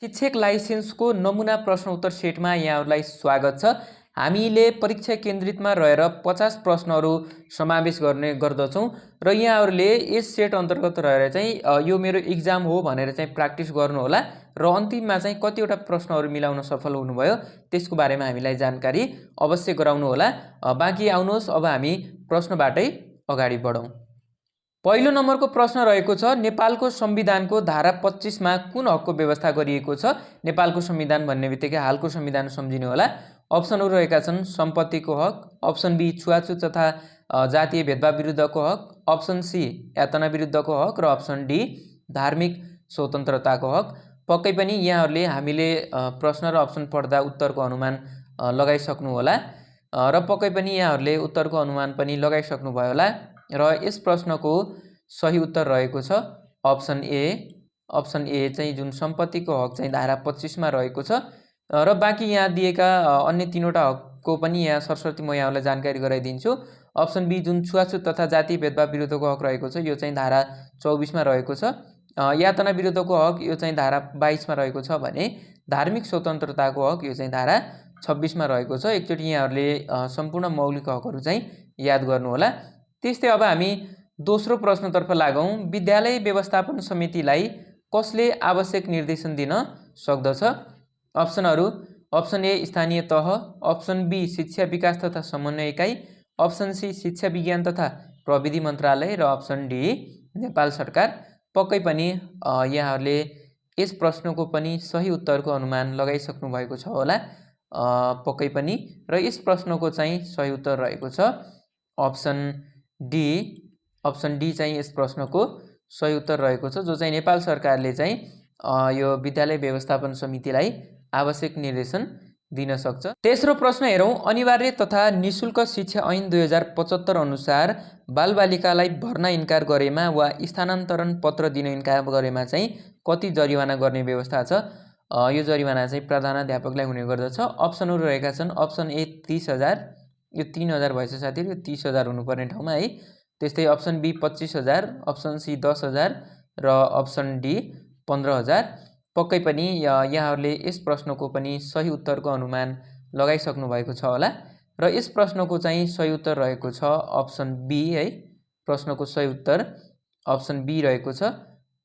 शिक्षक लाइसेन्सको नमुना प्रश्न उत्तर सेटमा यहाँहरूलाई स्वागत छ। हामीले परीक्षा केन्द्रितमा रहेर 50 प्रश्नहरू समावेश गर्ने गर्दछौँ र यहाँहरूले यस सेट अन्तर्गत रहेर चाहिँ यो मेरो इक्जाम हो भनेर चाहिँ प्र्याक्टिस गर्नुहोला र अन्तिममा चाहिँ कतिवटा प्रश्नहरू मिलाउन सफल हुनुभयो त्यसको बारेमा हामीलाई जानकारी अवश्य गराउनुहोला। बाँकी आउनुहोस्, अब हामी प्रश्नबाटै अगाडि बढौँ। पहिलो नम्बरको प्रश्न रहेको छ, नेपालको संविधानको धारा 25 मा कुन हकको व्यवस्था गरिएको छ? नेपालको संविधान भन्ने बित्तिकै हालको संविधान सम्झिनु होला। अप्सनहरू रहेका छन् सम्पत्तिको हक, अप्सन बी छुवाछुत तथा जातीय भेदभाव विरुद्धको हक, अप्सन सी यातना विरुद्धको हक र अप्सन डी धार्मिक स्वतन्त्रताको हक। पक्कै पनि यहाँहरूले हामीले प्रश्न र अप्सन पढ्दा उत्तरको अनुमान लगाइसक्नु होला र पक्कै पनि यहाँहरूले उत्तरको अनुमान पनि लगाइसक्नु भयो होला र यस प्रश्नको सही उत्तर रहेको छ अप्सन ए। अप्सन ए चाहिँ जुन सम्पत्तिको हक चाहिँ धारा 25 मा रहेको छ र बाँकी यहाँ दिएका अन्य तीनवटा हकको पनि यहाँ सरस्वती म यहाँलाई जानकारी गराइदिन्छु। अप्सन बी जुन छुवाछुत तथा जातीय भेदभाव विरुद्धको हक रहेको छ यो चाहिँ धारा 24 मा रहेको छ। यातना विरुद्धको हक यो चाहिँ धारा 22 मा रहेको छ भने धार्मिक स्वतन्त्रताको हक यो चाहिँ धारा 26 मा रहेको छ। एकचोटि यहाँहरूले सम्पूर्ण मौलिक हकहरू चाहिँ याद गर्नुहोला। त्यस्तै अब हामी दोस्रो प्रश्नतर्फ लागौँ। विद्यालय व्यवस्थापन समितिलाई कसले आवश्यक निर्देशन दिन सक्दछ? अप्सनहरू अप्सन ए स्थानीय तह, अप्सन बी शिक्षा विकास तथा समन्वय इकाइ, अप्सन सी शिक्षा विज्ञान तथा प्रविधि मन्त्रालय र अप्सन डी नेपाल सरकार। पक्कै पनि यहाँहरूले यस प्रश्नको पनि सही उत्तरको अनुमान लगाइसक्नु भएको छ होला पक्कै पनि। र यस प्रश्नको चाहिँ सही उत्तर रहेको छ अप्सन डी। अप्सन डी चाहिँ यस प्रश्नको सही उत्तर रहेको छ, जो चाहिँ नेपाल सरकारले चाहिँ यो विद्यालय व्यवस्थापन समितिलाई आवश्यक निर्देशन दिन सक्छ। तेस्रो प्रश्न हेरौँ। अनिवार्य तथा निशुल्क शिक्षा ऐन 2075 अनुसार बालबालिकालाई भर्ना इन्कार गरेमा वा स्थानान्तरण पत्र दिन इन्कार गरेमा चाहिँ कति जरिवाना गर्ने व्यवस्था छ? यो जरिवाना चाहिँ प्रधानाध्यापकलाई हुने गर्दछ। अप्सनहरू रहेका छन् अप्सन ए 30,000, यो 3,000 भएछ साथीहरू, यो 30,000 हुनुपर्ने ठाउँमा है। त्यस्तै अप्सन बी 25,000, अप्सन सी 10,000 र अप्सन डी 15,000। पक्कै पनि यहाँहरूले यस प्रश्नको पनि सही उत्तरको अनुमान लगाइसक्नु भएको छ होला र यस प्रश्नको चाहिँ सही उत्तर रहेको छ अप्सन बी है। प्रश्नको सही उत्तर अप्सन बी रहेको छ।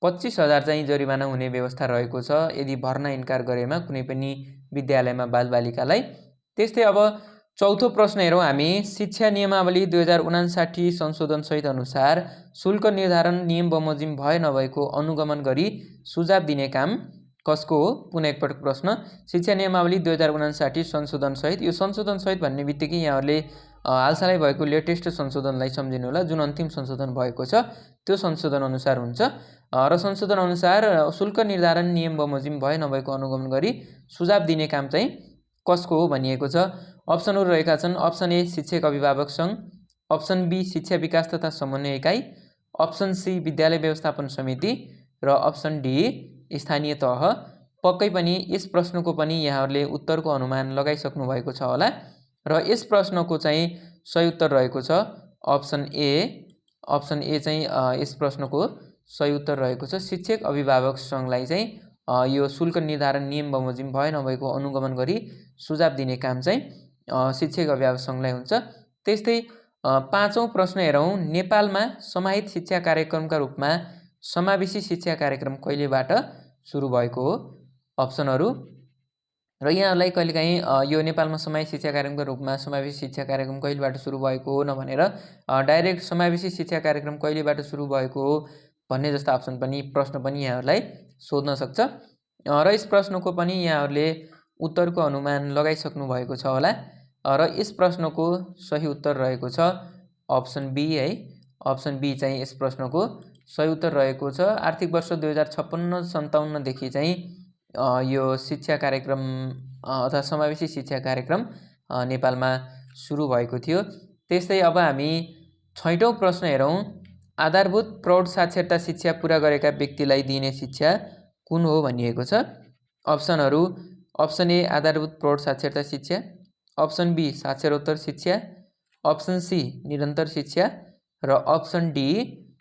25,000 चाहिँ जरिवाना हुने व्यवस्था रहेको छ यदि भर्ना इन्कार गरेमा कुनै पनि विद्यालयमा बालबालिकालाई। त्यस्तै अब चौथो प्रश्न हेरौँ हामी। शिक्षा नियमावली 2059 संशोधन सहित अनुसार शुल्क निर्धारण नियम बमोजिम भए नभएको अनुगमन गरी सुझाव दिने काम कसको हो? पुनः एकपटक प्रश्न। शिक्षा नियमावली 2059 संशोधन सहित, यो संशोधन सहित भन्ने बित्तिकै यहाँहरूले हालसालै भएको लेटेस्ट संशोधनलाई सम्झिनु होला। जुन अन्तिम संशोधन भएको छ त्यो संशोधन अनुसार हुन्छ र संशोधन अनुसार शुल्क निर्धारण नियम बमोजिम भए नभएको अनुगमन गरी सुझाव दिने काम चाहिँ कसको हो भनिएको छ। अप्सनहरू रहेका छन् अप्सन ए शिक्षक अभिभावक सङ्घ, अप्सन बी शिक्षा विकास तथा समन्वय इकाइ, अप्सन सी विद्यालय व्यवस्थापन समिति र अप्सन डी स्थानीय तह। पक्कै पनि यस प्रश्नको पनि यहाँहरूले उत्तरको अनुमान लगाइसक्नु भएको छ होला र यस प्रश्नको चाहिँ सही उत्तर रहेको छ अप्सन ए। अप्सन ए चाहिँ यस प्रश्नको सही उत्तर रहेको छ। शिक्षक अभिभावक सङ्घलाई चाहिँ यो शुल्क निर्धारण नियम बमोजिम भए नभएको अनुगमन गरी सुझाव दिने काम चाहिँ शिक्षक अभिभावक सङ्घलाई हुन्छ। त्यस्तै पाँचौँ प्रश्न हेरौँ। नेपालमा समाहित शिक्षा कार्यक्रमका रूपमा समावेशी शिक्षा कार्यक्रम कहिलेबाट सुरु भएको हो? अप्सनहरू र यहाँहरूलाई कहिलेकाहीँ यो नेपालमा समावेशी शिक्षा कार्यक्रमका रूपमा समावेशी शिक्षा कार्यक्रम कहिलेबाट सुरु भएको हो नभनेर डाइरेक्ट समावेशी शिक्षा कार्यक्रम कहिलेबाट सुरु भएको हो भन्ने जस्ता अप्सन पनि प्रश्न पनि यहाँहरूलाई सोध्न सक्छ र यस प्रश्नको पनि यहाँहरूले उत्तरको अनुमान लगाइसक्नु भएको छ होला र यस प्रश्नको सही उत्तर रहेको छ अप्सन बी है। अप्सन बी चाहिँ यस प्रश्नको सही उत्तर रहेको छ। आर्थिक वर्ष 2056-57 देखि चाहिँ यो शिक्षा कार्यक्रम अथवा समावेशी शिक्षा कार्यक्रम नेपालमा सुरु भएको थियो। त्यस्तै अब हामी छैटौँ प्रश्न हेरौँ। आधारभूत प्रौढ साक्षरता शिक्षा पुरा गरेका व्यक्तिलाई दिइने शिक्षा कुन हो भनिएको छ? अप्सनहरू अप्सन ए आधारभूत प्रौढ साक्षरता शिक्षा, अप्सन बी साक्षरोत्तर शिक्षा, अप्सन सी निरन्तर शिक्षा र अप्सन डी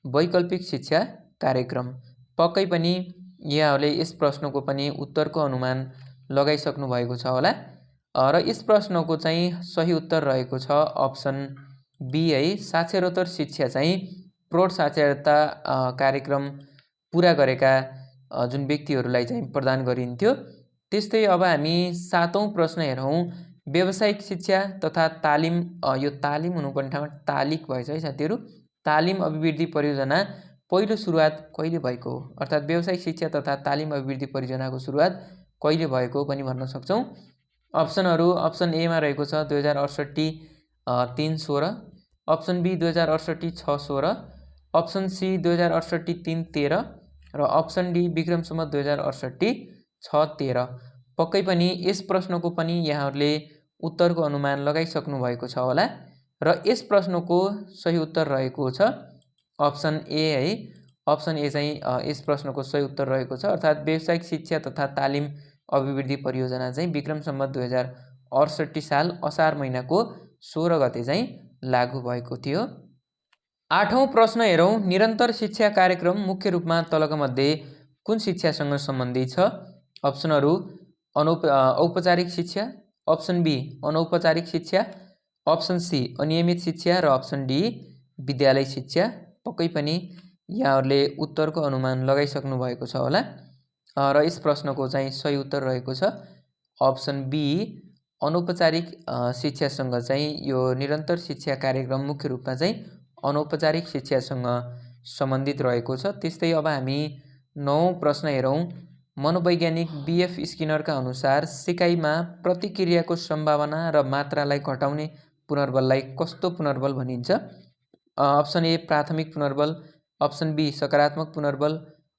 वैकल्पिक शिक्षा कार्यक्रम। पक्कै पनि यहाँहरूले यस प्रश्नको पनि उत्तरको अनुमान लगाइसक्नु भएको छ होला। र यस प्रश्नको चाहिँ सही उत्तर रहेको छ अप्सन बी है। साक्षरोत्तर शिक्षा चाहिँ प्रौढ साक्षरता कार्यक्रम पुरा गरेका जुन व्यक्तिहरूलाई चाहिँ प्रदान गरिन्थ्यो। त्यस्तै अब हामी 7औं प्रश्न हेरौँ। व्यावसायिक शिक्षा तथा तालिम, यो तालिम हुनुपर्ने ठाउँमा तालिक भएछ है साथीहरू। तालिम अभिवृद्धि परियोजना पहिलो सुरुवात कहिले भएको हो, अर्थात् व्यावसायिक शिक्षा तथा तालिम अभिवृद्धि परियोजनाको सुरुवात कहिले भएको पनि भन्न सक्छौँ। अप्सनहरू अप्सन एमा रहेको छ 2068 3/16, अप्सन बी 2068 6/16, अप्सन सी 2068 3/13 र अप्सन डी विक्रम सम्वत 2068 6/13। पक्कै पनि यस प्रश्नको पनि यहाँहरूले उत्तरको अनुमान लगाइसक्नु भएको छ होला। र यस प्रश्नको सही उत्तर रहेको छ अप्सन ए है। अप्सन ए चाहिँ यस प्रश्नको सही उत्तर रहेको छ, अर्थात् व्यावसायिक शिक्षा तथा तालिम अभिवृद्धि परियोजना चाहिँ विक्रम सम्वत 2068 साल असार महिनाको 16 गते चाहिँ लागू भएको थियो। 8औं प्रश्न हेरौँ। निरन्तर शिक्षा कार्यक्रम मुख्य रूपमा तलका मध्ये कुन शिक्षासँग सम्बन्धित छ? अप्सनहरू औपचारिक शिक्षा, अप्सन बी अनौपचारिक शिक्षा, अप्सन सी अनियमित शिक्षा र अप्सन डी विद्यालय शिक्षा। पक्कै पनि यहाँहरूले उत्तरको अनुमान लगाइसक्नु भएको छ होला। र यस प्रश्नको चाहिँ सही उत्तर रहेको छ अप्सन बी अनौपचारिक शिक्षासँग चाहिँ यो निरन्तर शिक्षा कार्यक्रम मुख्य रूपमा चाहिँ अनौपचारिक शिक्षासँग सम्बन्धित रहेको छ। त्यस्तै अब हामी 9औं प्रश्न हेरौँ। मनोवैज्ञानिक बीएफ स्किनरका अनुसार सिकाइमा प्रतिक्रियाको सम्भावना र मात्रालाई घटाउने पुनर्बललाई कस्तो पुनर्बल भनिन्छ? अप्सन ए प्राथमिक पुनर्बल, अप्सन बी सकारात्मक पुनर्बल,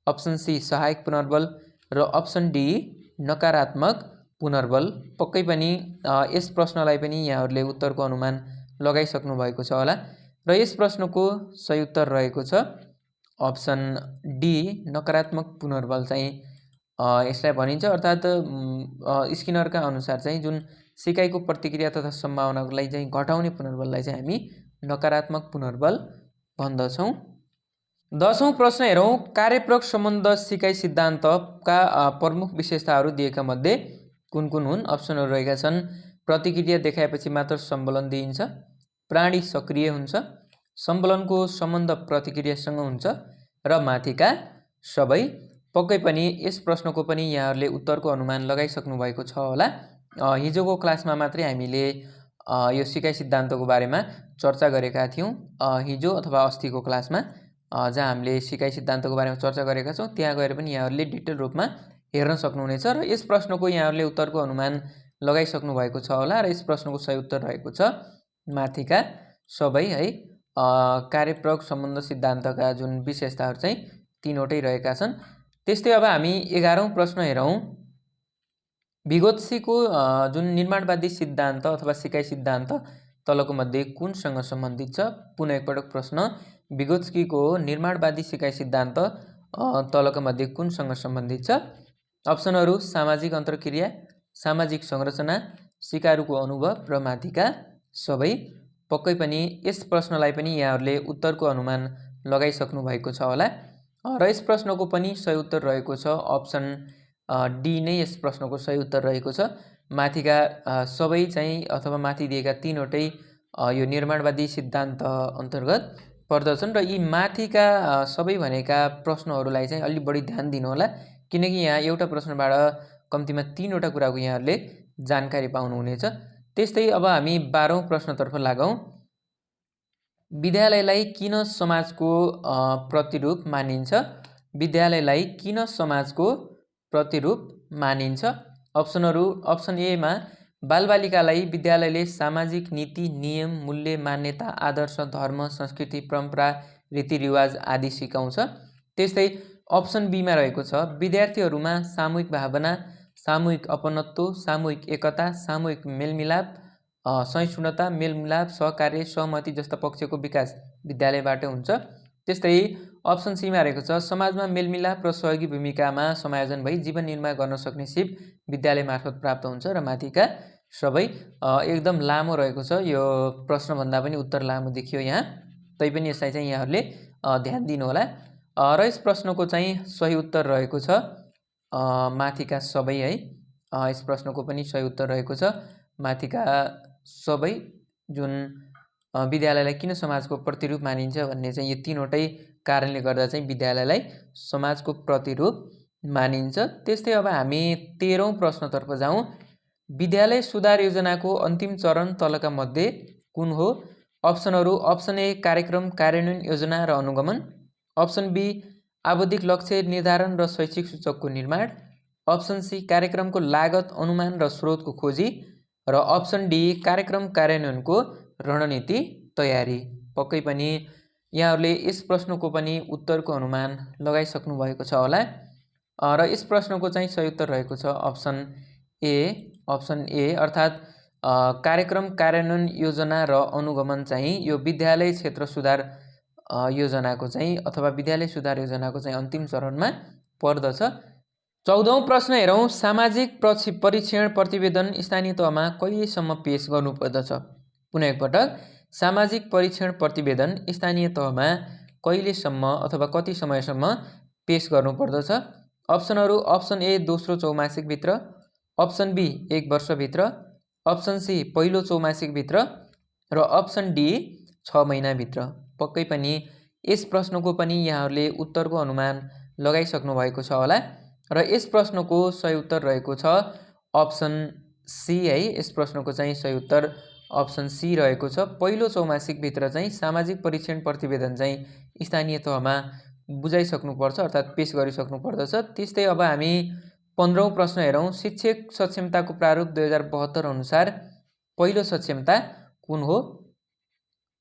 अप्सन सी सहायक पुनर्बल र अप्सन डी नकारात्मक पुनर्बल। पक्कै पनि यस प्रश्नलाई पनि यहाँहरूले उत्तरको अनुमान लगाइसक्नु भएको छ होला। र यस प्रश्नको सही उत्तर रहेको छ अप्सन डी नकारात्मक पुनर्बल चाहिँ यसलाई भनिन्छ, अर्थात् स्किनरका अनुसार चाहिँ जुन सिकाइको प्रतिक्रिया तथा सम्भावनालाई चाहिँ घटाउने पुनर्बललाई चाहिँ हामी नकारात्मक पुनर्बल भन्दछौँ। 10औं प्रश्न हेरौँ। कार्यप्रयोग सम्बन्ध सिकाइ सिद्धान्तका प्रमुख विशेषताहरू दिएका मध्ये कुन कुन हुन्? अप्सनहरू रहेका छन्। प्रतिक्रिया देखाएपछि मात्र सम्बलन दिइन्छ, प्राणी सक्रिय हुन्छ, सम्बलनको सम्बन्ध प्रतिक्रियासँग हुन्छ र माथिका सबै। पक्कै पनि यस प्रश्नको पनि यहाँहरूले उत्तरको अनुमान लगाइसक्नु भएको छ होला। हिजोको क्लासमा मात्रै हामीले यो सिकाइ सिद्धान्तको बारेमा चर्चा गरेका थियौँ। हिजो अथवा अस्तिको क्लासमा जहाँ हामीले सिकाइ सिद्धान्तको बारेमा चर्चा गरेका छौँ त्यहाँ गएर पनि यहाँहरूले डिटेल रूपमा हेर्न सक्नुहुनेछ। र यस प्रश्नको यहाँहरूले उत्तरको अनुमान लगाइसक्नु भएको छ होला। र यस प्रश्नको सही उत्तर रहेको छ माथिका सबै है। कार्यप्रयोग सम्बन्ध सिद्धान्तका जुन विशेषताहरू चाहिँ तीनवटै रहेका छन्। त्यस्तै अब हामी 11औं प्रश्न हेरौँ। भिगोत्स्कीको जुन निर्माणवादी सिद्धान्त अथवा सिकाइ सिद्धान्त तलको मध्ये कुनसँग सम्बन्धित छ? पुनः एकपटक प्रश्न। भिगोत्स्कीको निर्माणवादी सिकाइ सिद्धान्त तलका मध्ये कुनसँग सम्बन्धित छ? अप्सनहरू सामाजिक अन्तर्क्रिया, सामाजिक संरचना, सिकारुको अनुभव र माथिका सबै। पक्कै पनि यस प्रश्नलाई पनि यहाँहरूले उत्तरको अनुमान लगाइसक्नु भएको छ होला। र यस प्रश्नको पनि सही उत्तर रहेको छ अप्सन डी नै यस प्रश्नको सही उत्तर रहेको छ। माथिका सबै चाहिँ अथवा माथि दिएका तीनवटै यो निर्माणवादी सिद्धान्त अन्तर्गत पर्दछन्। र यी माथिका सबै भनेका प्रश्नहरूलाई चाहिँ अलि बढी ध्यान दिनु होला, किनकि यहाँ एउटा प्रश्नबाट कम्तीमा तीनवटा कुराको यहाँहरूले जानकारी पाउनुहुनेछ। त्यस्तै अब हामी 12औं प्रश्नतर्फ लागौँ। विद्यालयलाई किन समाजको प्रतिरूप मानिन्छ? विद्यालयलाई किन समाजको प्रतिरूप मानिन्छ? अप्सनहरू अप्सन एमा बालबालिकालाई विद्यालयले सामाजिक नीति, नियम, मूल्य, मान्यता, आदर्श, धर्म, संस्कृति, परम्परा, रीतिरिवाज आदि सिकाउँछ। त्यस्तै अप्सन बीमा रहेको छ विद्यार्थीहरूमा सामूहिक भावना, सामूहिक अपनत्व, सामूहिक एकता, सामूहिक मेलमिलाप, सहिष्णुता, मेलमिलाप, सहकार्य, सहमति जस्ता पक्षको विकास विद्यालयबाट हुन्छ। त्यस्तै अप्सन सीमा रहेको छ समाजमा मेलमिलाप र सहयोगी भूमिकामा समायोजन भई जीवन निर्वाह गर्न सक्ने सिप विद्यालय मार्फत प्राप्त हुन्छ र माथिका सबै। एकदम लामो रहेको छ यो प्रश्नभन्दा पनि उत्तर लामो देखियो यहाँ, तैपनि यसलाई चाहिँ यहाँहरूले ध्यान दिनु होला। र यस प्रश्नको चाहिँ सही उत्तर रहेको छ माथिका सबै है। यस प्रश्नको पनि सही उत्तर रहेको छ माथिका सबै, जुन विद्यालयलाई किन समाजको प्रतिरूप मानिन्छ भन्ने चाहिँ यो तीनवटै कारणले गर्दा चाहिँ विद्यालयलाई समाजको प्रतिरूप मानिन्छ। त्यस्तै अब हामी 13औं प्रश्नतर्फ जाउँ। विद्यालय सुधार योजनाको अन्तिम चरण तलका मध्ये कुन हो? अप्सनहरू: अप्सन ए कार्यक्रम कार्यान्वयन योजना र अनुगमन, अप्सन बी आवधिक लक्ष्य निर्धारण र शैक्षिक सूचकको निर्माण, अप्सन सी कार्यक्रमको लागत अनुमान र स्रोतको खोजी, र अप्सन डी कार्यक्रम कार्यान्वयनको रणनीति तयारी। पक्कै पनि यहाँहरूले यस प्रश्नको पनि उत्तरको अनुमान लगाइसक्नु भएको छ होला। र यस प्रश्नको चाहिँ सही उत्तर रहेको छ अप्सन ए अर्थात् कार्यक्रम कार्यान्वयन योजना र अनुगमन चाहिँ यो विद्यालय क्षेत्र सुधार योजनाको चाहिँ अथवा विद्यालय सुधार योजनाको चाहिँ अन्तिम चरणमा पर्दछ। 14औं प्रश्न हेरौँ। सामाजिक परीक्षण प्रतिवेदन स्थानीय तहमा कहिलेसम्म पेश गर्नुपर्दछ? पुनः एकपटक, सामाजिक परीक्षण प्रतिवेदन स्थानीय तहमा कहिलेसम्म अथवा कति समयसम्म पेश गर्नुपर्दछ? अप्सनहरू: अप्सन ए दोस्रो चौमासिकभित्र, अप्सन बी 1 वर्षभित्र, अप्सन सी पहिलो चौमासिकभित्र, र अप्सन डी 6 महिनाभित्र। पक्कै पनि यस प्रश्नको पनि यहाँहरूले उत्तरको अनुमान लगाइसक्नु भएको छ होला। र यस प्रश्नको सही उत्तर रहेको छ अप्सन सी है। यस प्रश्नको चाहिँ सही उत्तर अप्सन सी रहेको छ। पहिलो चौमासिकभित्र चाहिँ सामाजिक परीक्षण प्रतिवेदन चाहिँ स्थानीय तहमा बुझाइसक्नुपर्छ अर्थात् पेश गरिसक्नु पर्दछ। त्यस्तै अब हामी 15औं प्रश्न हेरौँ। शिक्षक सक्षमताको प्रारूप 2072 अनुसार पहिलो सक्षमता कुन हो?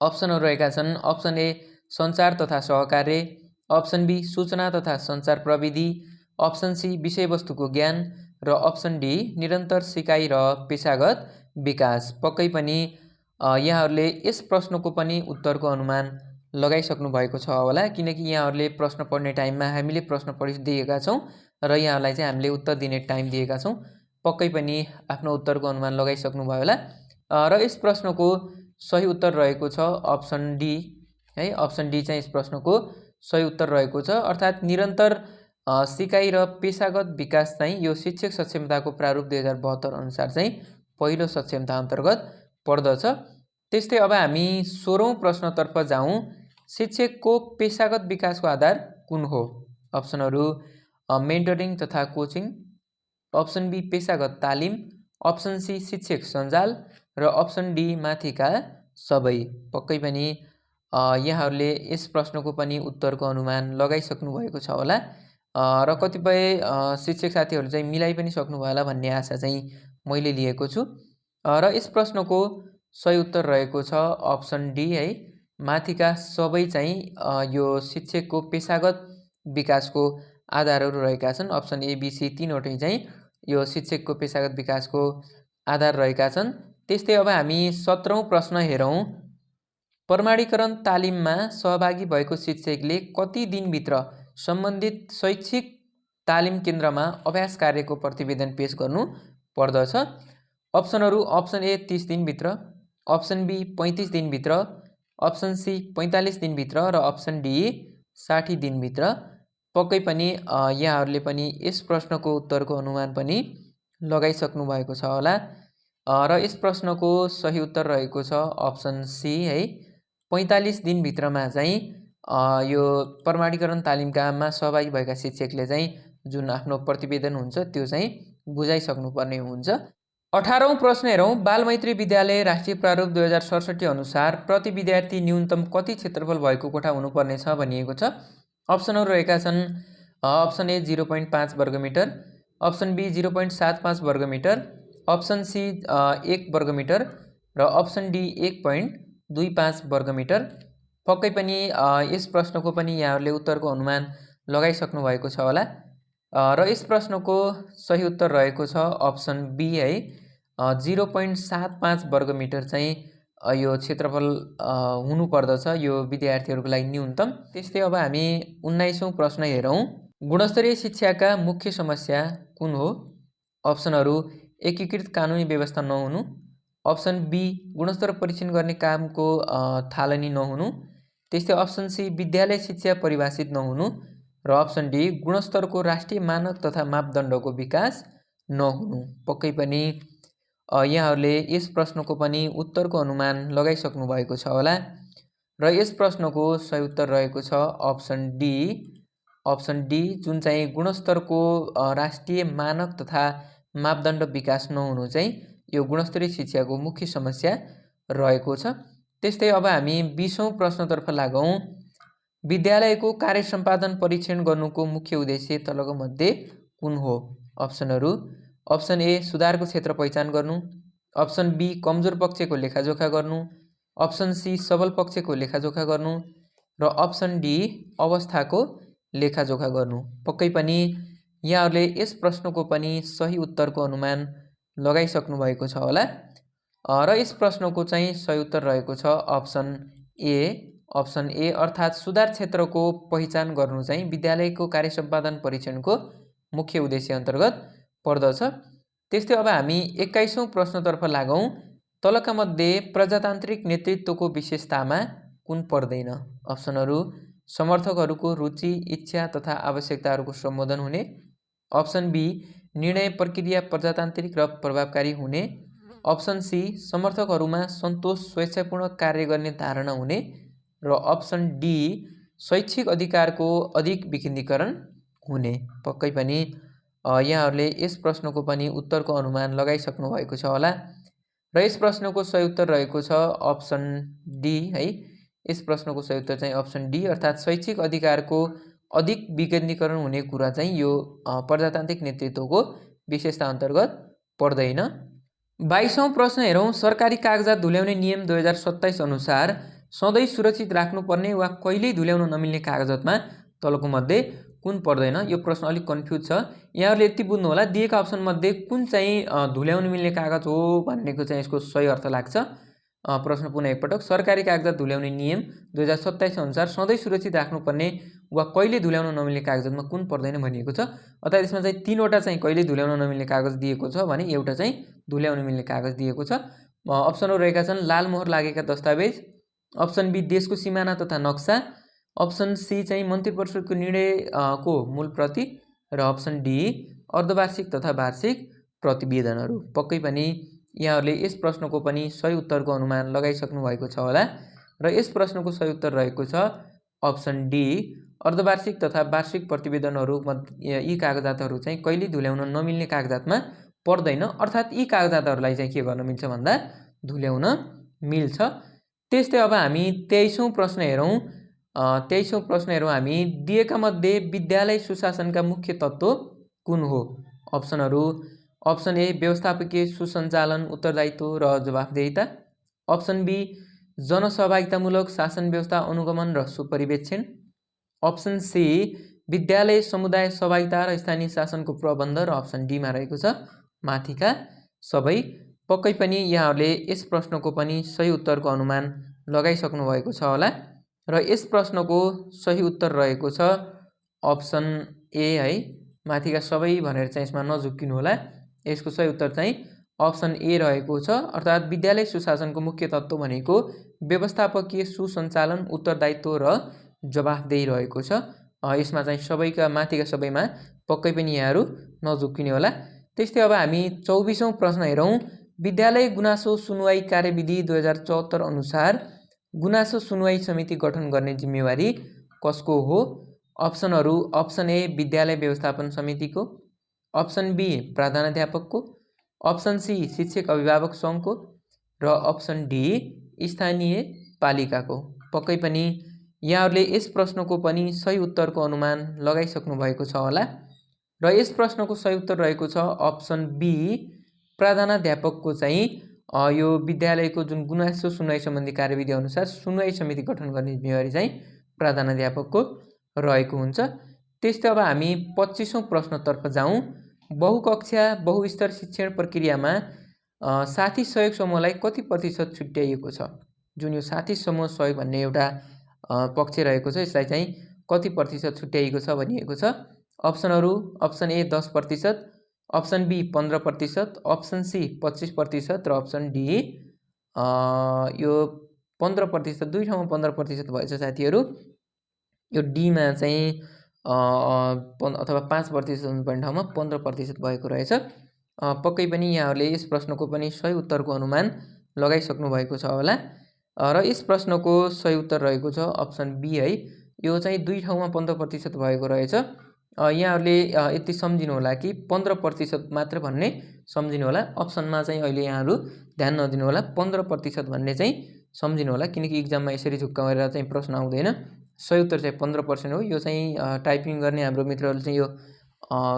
अप्सनहरू रहेका छन्। अप्सन ए सञ्चार तथा सहकार्य, अप्सन बी सूचना तथा सञ्चार प्रविधि, अप्सन सी विषयवस्तुको ज्ञान, र अप्सन डी निरन्तर सिकाइ र पेशागत विकास। पक्कै पनि यहाँहरूले यस प्रश्नको पनि उत्तरको अनुमान लगाइसक्नु भएको छ होला, किनकि यहाँहरूले प्रश्न पढ्ने टाइममा हामीले प्रश्न पढिदिएका छौँ र यहाँहरूलाई चाहिँ हामीले उत्तर दिने टाइम दिएका छौँ। पक्कै पनि आफ्नो उत्तरको अनुमान लगाइसक्नु भयो होला। र यस प्रश्नको सही उत्तर रहेको छ अप्सन डी है। अप्सन डी चाहिँ यस प्रश्नको सही उत्तर रहेको छ। अर्थात् निरन्तर सिकाइ र पेशागत विकास चाहिँ यो शिक्षक सक्षमताको प्रारूप 2072 अनुसार चाहिँ पहिलो सक्षमता अन्तर्गत पर्दछ। त्यस्तै अब हामी 16औं प्रश्नतर्फ जाउँ। शिक्षकको पेशागत विकासको आधार कुन हो? अप्सनहरू: मेन्टरिङ तथा कोचिङ, अप्सन बी पेशागत तालिम, अप्सन सी शिक्षक सञ्जाल, र अप्सन डी माथिका सबै। पक्कै पनि यहाँहरूले यस प्रश्नको पनि उत्तरको अनुमान लगाइसक्नु भएको छ होला र कतिपय शिक्षक साथीहरू चाहिँ मिलाइ पनि सक्नुभयो होला भन्ने आशा चाहिँ मैले लिएको छु। र यस प्रश्नको सही उत्तर रहेको छ अप्सन डी है। माथिका सबै चाहिँ यो शिक्षकको पेशागत विकासको आधारहरू रहेका छन्। अप्सन ए बी सी तीनवटै चाहिँ यो शिक्षकको पेशागत विकासको आधार रहेका छन्। त्यस्तै अब हामी 17औं प्रश्न हेरौँ। प्रमाणीकरण तालिममा सहभागी भएको शिक्षकले कति दिनभित्र सम्बन्धित शैक्षिक तालिम केन्द्रमा अभ्यास कार्यको प्रतिवेदन पेश गर्नु पर्दछ? अप्सनहरू: अप्सन ए 30 दिनभित्र, अप्सन बी 35 दिनभित्र, अप्सन सी 45 दिनभित्र, र अप्सन डी 60 दिनभित्र। पक्कै पनि यहाँहरूले पनि यस प्रश्नको उत्तरको अनुमान पनि लगाइसक्नु भएको छ होला र यस प्रश्नको सही उत्तर रहेको छ अप्सन सी है। 45 दिनभित्रमा चाहिँ यो प्रमाणीकरण तालिमकामा सहभागी भएका शिक्षकले चाहिँ जुन आफ्नो प्रतिवेदन हुन्छ त्यो चाहिँ बुझाइसक्नुपर्ने हुन्छ। 18औं प्रश्न हेरौँ। बालमैत्री विद्यालय राष्ट्रिय प्रारूप 2067 अनुसार प्रति विद्यार्थी न्यूनतम कति क्षेत्रफल भएको कोठा हुनुपर्ने छ भनिएको छ? अप्सनहरू रहेका छन्। अप्सन ए 0.5 वर्गमिटर, अप्सन बी 0.75 वर्गमिटर, अप्सन सी 1 वर्गमिटर, र अप्सन डी 1.25 वर्गमिटर। पक्कै पनि यस प्रश्नको पनि यहाँहरूले उत्तरको अनुमान लगाइसक्नु भएको छ होला र यस प्रश्नको सही उत्तर रहेको छ अप्सन बी है। 0.75 वर्गमिटर चाहिँ यो क्षेत्रफल हुनुपर्दछ यो विद्यार्थीहरूको लागि न्यूनतम। त्यस्तै अब हामी 19औं प्रश्न हेरौँ। गुणस्तरीय शिक्षाका मुख्य समस्या कुन हो? अप्सनहरू: एकीकृत कानुनी व्यवस्था नहुनु, अप्सन बी गुणस्तर परीक्षण गर्ने कामको थालनी नहुनु, त्यस्तै अप्सन सी विद्यालय शिक्षा परिभाषित नहुनु र अप्सन डी गुणस्तरको राष्ट्रिय मानक तथा मापदण्डको विकास नहुनु। पक्कै पनि यहाँहरूले यस प्रश्नको पनि उत्तरको अनुमान लगाइसक्नु भएको छ होला र यस प्रश्नको सही उत्तर रहेको छ अप्सन डी जुन चाहिँ गुणस्तरको राष्ट्रिय मानक तथा मापदण्ड विकास नहुनु चाहिँ यो गुणस्तरीय शिक्षाको मुख्य समस्या रहेको छ। त्यस्तै अब हामी 20औं प्रश्नतर्फ लागौँ। विद्यालयको कार्य सम्पादन परीक्षण गर्नुको मुख्य उद्देश्य तलको मध्ये कुन हो? अप्सनहरू अप्सन ए सुधारको क्षेत्र पहिचान गर्नु, अप्सन बी कमजोर पक्षको लेखाजोखा गर्नु, अप्सन सी सबल पक्षको लेखाजोखा गर्नु र अप्सन डी अवस्थाको लेखाजोखा गर्नु। पक्कै पनि यहाँहरूले यस प्रश्नको पनि सही उत्तरको अनुमान लगाइसक्नु भएको छ होला र यस प्रश्नको चाहिँ सही उत्तर रहेको छ अप्सन ए अर्थात् सुधार क्षेत्रको पहिचान गर्नु चाहिँ विद्यालयको कार्य सम्पादन परीक्षणको मुख्य उद्देश्य अन्तर्गत पर्दछ। त्यस्तै अब हामी 21औं प्रश्नतर्फ लागौँ। तलका मध्ये प्रजातान्त्रिक नेतृत्वको विशेषतामा कुन पर्दैन? अप्सनहरू समर्थकहरूको रुचि, इच्छा तथा आवश्यकताहरूको सम्बोधन हुने, अप्सन बी निर्णय प्रक्रिया प्रजातान्त्रिक र प्रभावकारी हुने, अप्सन सी समर्थकहरूमा सन्तोष स्वेच्छापूर्ण कार्य गर्ने धारणा हुने र अप्सन डी शैक्षिक अधिकारको अधिक विकेन्द्रीकरण हुने। पक्कै पनि यहाँहरूले यस प्रश्नको पनि उत्तरको अनुमान लगाइसक्नु भएको छ होला र यस प्रश्नको सही उत्तर रहेको छ अप्सन डी है। यस प्रश्नको सही उत्तर चाहिँ अप्सन डी अर्थात् शैक्षिक अधिकारको अधिक विकेन्द्रीकरण हुने कुरा चाहिँ यो प्रजातान्त्रिक नेतृत्वको विशेषता अन्तर्गत पर्दैन। 22औं प्रश्न हेरौँ। सरकारी कागजात धुल्याउने नियम 2027 अनुसार सधैँ सुरक्षित राख्नुपर्ने वा कहिल्यै धुल्याउन नमिल्ने कागजातमा तलको मध्ये कुन पर्दैन? यो प्रश्न अलिक कन्फ्युज छ। यहाँहरूले यति बुझ्नु होला दिएका अप्सन मध्ये कुन चाहिँ धुल्याउन मिल्ने कागज हो भन्नेको चाहिँ यसको सही अर्थ लाग्छ। प्रश्न पुनः एकपटक। सरकारी कागजात धुल्याउने नियम 2027 अनुसार सधैँ सुरक्षित राख्नुपर्ने वा कहिले धुल्याउन नमिल्ने कागजातमा कुन पर्दैन भनिएको छ। अर्थात् यसमा चाहिँ 3वटा चाहिँ कहिले धुल्याउन नमिल्ने कागज दिएको छ भने एउटा चाहिँ धुल्याउन मिल्ने कागज दिएको छ। अप्सनहरू रहेका छन् लाल मोहर लागेका दस्तावेज, अप्सन बी देशको सिमाना तथा नक्सा, अप्सन सी चाहिँ मन्त्री परिषदको निर्णयको मूल प्रति र अप्सन डी अर्धवार्षिक तथा वार्षिक प्रतिवेदनहरू। पक्कै पनि यहाँहरूले यस प्रश्नको पनि सही उत्तरको अनुमान लगाइसक्नु भएको छ होला र यस प्रश्नको सही उत्तर रहेको छ अप्सन डी अर्धवार्षिक तथा वार्षिक प्रतिवेदनहरू। यी कागजातहरू चाहिँ कहिले धुल्याउन नमिल्ने कागजातमा पर्दैन अर्थात् यी कागजातहरूलाई चाहिँ के गर्न मिल्छ भन्दा धुल्याउन मिल्छ। त्यस्तै अब हामी 23औं प्रश्न हेरौँ। 23औं प्रश्न हेरौँ हामी। दिएका मध्ये विद्यालय सुशासनका मुख्य तत्त्व कुन हो? अप्सनहरू अप्सन ए व्यवस्थापकीय सुसञ्चालन उत्तरदायित्व र जवाफदेहिता, अप्सन बी जनसहभागितामूलक शासन व्यवस्था अनुगमन र सुपरिवेक्षण, अप्सन सी विद्यालय समुदाय सहभागिता र स्थानीय शासनको प्रबन्ध र अप्सन डीमा रहेको छ माथिका सबै। पक्कै पनि यहाँहरूले यस प्रश्नको पनि सही उत्तरको अनुमान लगाइसक्नु भएको छ होला र यस प्रश्नको सही उत्तर रहेको छ अप्सन ए है। माथिका सबै भनेर चाहिँ यसमा नझुक्किनु होला। यसको सही उत्तर चाहिँ अप्सन ए रहेको छ अर्थात् विद्यालय सुशासनको मुख्य तत्त्व भनेको व्यवस्थापकीय सुसञ्चालन उत्तरदायित्व र जवाफदेही रहेको छ। यसमा चाहिँ सबैका माथिका सबैमा पक्कै पनि यहाँहरू नझुक्किने होला। त्यस्तै अब हामी 24औं प्रश्न हेरौँ। विद्यालय गुनासो सुनवाई कार्यविधि 2074 अनुसार गुनासो सुनवाई समिति गठन गर्ने जिम्मेवारी कसको हो? अप्सनहरू अप्सन ए विद्यालय व्यवस्थापन समितिको, अप्सन बी प्रधानाध्यापकको, अप्सन सी शिक्षक अभिभावक सङ्घको र अप्सन डी स्थानीय पालिकाको। पक्कै पनि यहाँहरूले यस प्रश्नको पनि सही उत्तरको अनुमान लगाइसक्नु भएको छ होला र यस प्रश्नको सही उत्तर रहेको छ अप्सन बी प्रधानाध्यापकको चाहिँ यो विद्यालयको जुन गुनासो सुनवाई सम्बन्धी कार्यविधि अनुसार सुनवाई समिति गठन गर्ने जिम्मेवारी चाहिँ प्रधानाध्यापकको रहेको हुन्छ। त्यस्तै अब हामी 25औं प्रश्नतर्फ जाउँ। बहुकक्षा बहुस्तर शिक्षण प्रक्रियामा साथी सहयोग समूहलाई कति प्रतिशत छुट्याइएको छ? जुन यो साथी समूह सहयोग भन्ने एउटा पक्ष रहेको छ यसलाई चाहिँ कति प्रतिशत छुट्याइएको छ भनिएको छ। अप्सनहरू option A 10%, option B 15%, option C 25% र अप्सन डी यो 15%, दुई ठाउँमा 15% भएछ साथीहरू। यो डीमा चाहिँ अथवा 5% हुनुपर्ने ठाउँमा 15% भएको रहेछ। पक्कै पनि यहाँहरूले यस प्रश्नको पनि सही उत्तरको अनुमान लगाइसक्नु भएको छ होला। र यस प्रश्नको सही उत्तर रहेको छ अप्सन बी है। यो चाहिँ दुई ठाउँमा 15% भएको रहेछ। यहाँहरूले यति सम्झिनु होला कि 15% मात्र भन्ने सम्झिनु होला। अप्सनमा चाहिँ अहिले यहाँहरू ध्यान नदिनु होला, 15% भन्ने चाहिँ सम्झिनु होला, किनकि इक्जाममा यसरी झुक्क गरेर चाहिँ प्रश्न आउँदैन। सही उत्तर चाहिँ 15% हो। यो चाहिँ टाइपिङ गर्ने हाम्रो मित्रहरूले चाहिँ यो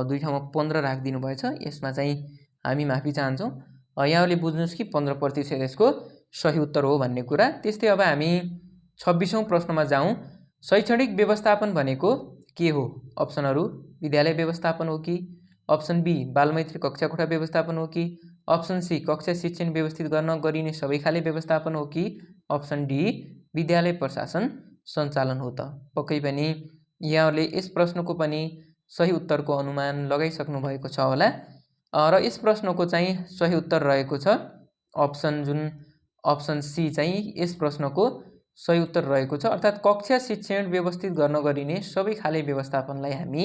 दुई ठाउँमा 15 राखिदिनु भएछ। यसमा चाहिँ हामी माफी चाहन्छौँ। यहाँहरूले बुझ्नुहोस् कि 15% यसको सही उत्तर हो भन्ने कुरा। त्यस्तै अब हामी 26औं प्रश्नमा जाउँ। शैक्षणिक व्यवस्थापन भनेको के हो? अप्सनहरू विद्यालय व्यवस्थापन हो कि, अप्सन बी बालमैत्री कक्षाकोठा व्यवस्थापन हो कि, अप्सन सी कक्षा शिक्षण व्यवस्थित गर्न गरिने सबै खाले व्यवस्थापन हो कि, अप्सन डी विद्यालय प्रशासन सञ्चालन हो त? पक्कै पनि यहाँहरूले यस प्रश्नको पनि सही उत्तरको अनुमान लगाइसक्नु भएको छ होला। र यस प्रश्नको चाहिँ सही उत्तर रहेको छ अप्सन सी चाहिँ यस प्रश्नको सही उत्तर रहेको छ। अर्थात् कक्षा शिक्षण व्यवस्थित गर्न गरिने सबै खाले व्यवस्थापनलाई हामी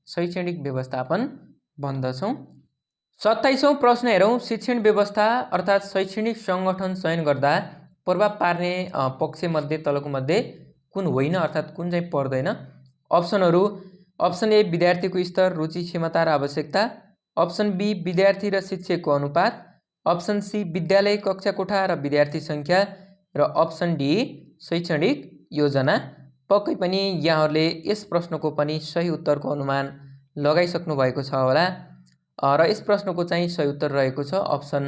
शैक्षणिक व्यवस्थापन भन्दछौँ। 27औं प्रश्न हेरौँ। शिक्षण व्यवस्था अर्थात् शैक्षणिक सङ्गठन चयन गर्दा प्रभाव पार्ने पक्षमध्ये तलको मध्ये कुन होइन, अर्थात् कुन चाहिँ पर्दैन? अप्सनहरू अप्सन ए विद्यार्थीको स्तर, रुचि, क्षमता र आवश्यकता, अप्सन बी विद्यार्थी र शिक्षकको अनुपात, अप्सन सी विद्यालय कक्षाकोठा र विद्यार्थी सङ्ख्या, र अप्सन डी शैक्षणिक योजना। पक्कै पनि यहाँहरूले यस प्रश्नको पनि सही उत्तरको अनुमान लगाइसक्नु भएको छ होला। र यस प्रश्नको चाहिँ सही उत्तर रहेको छ अप्सन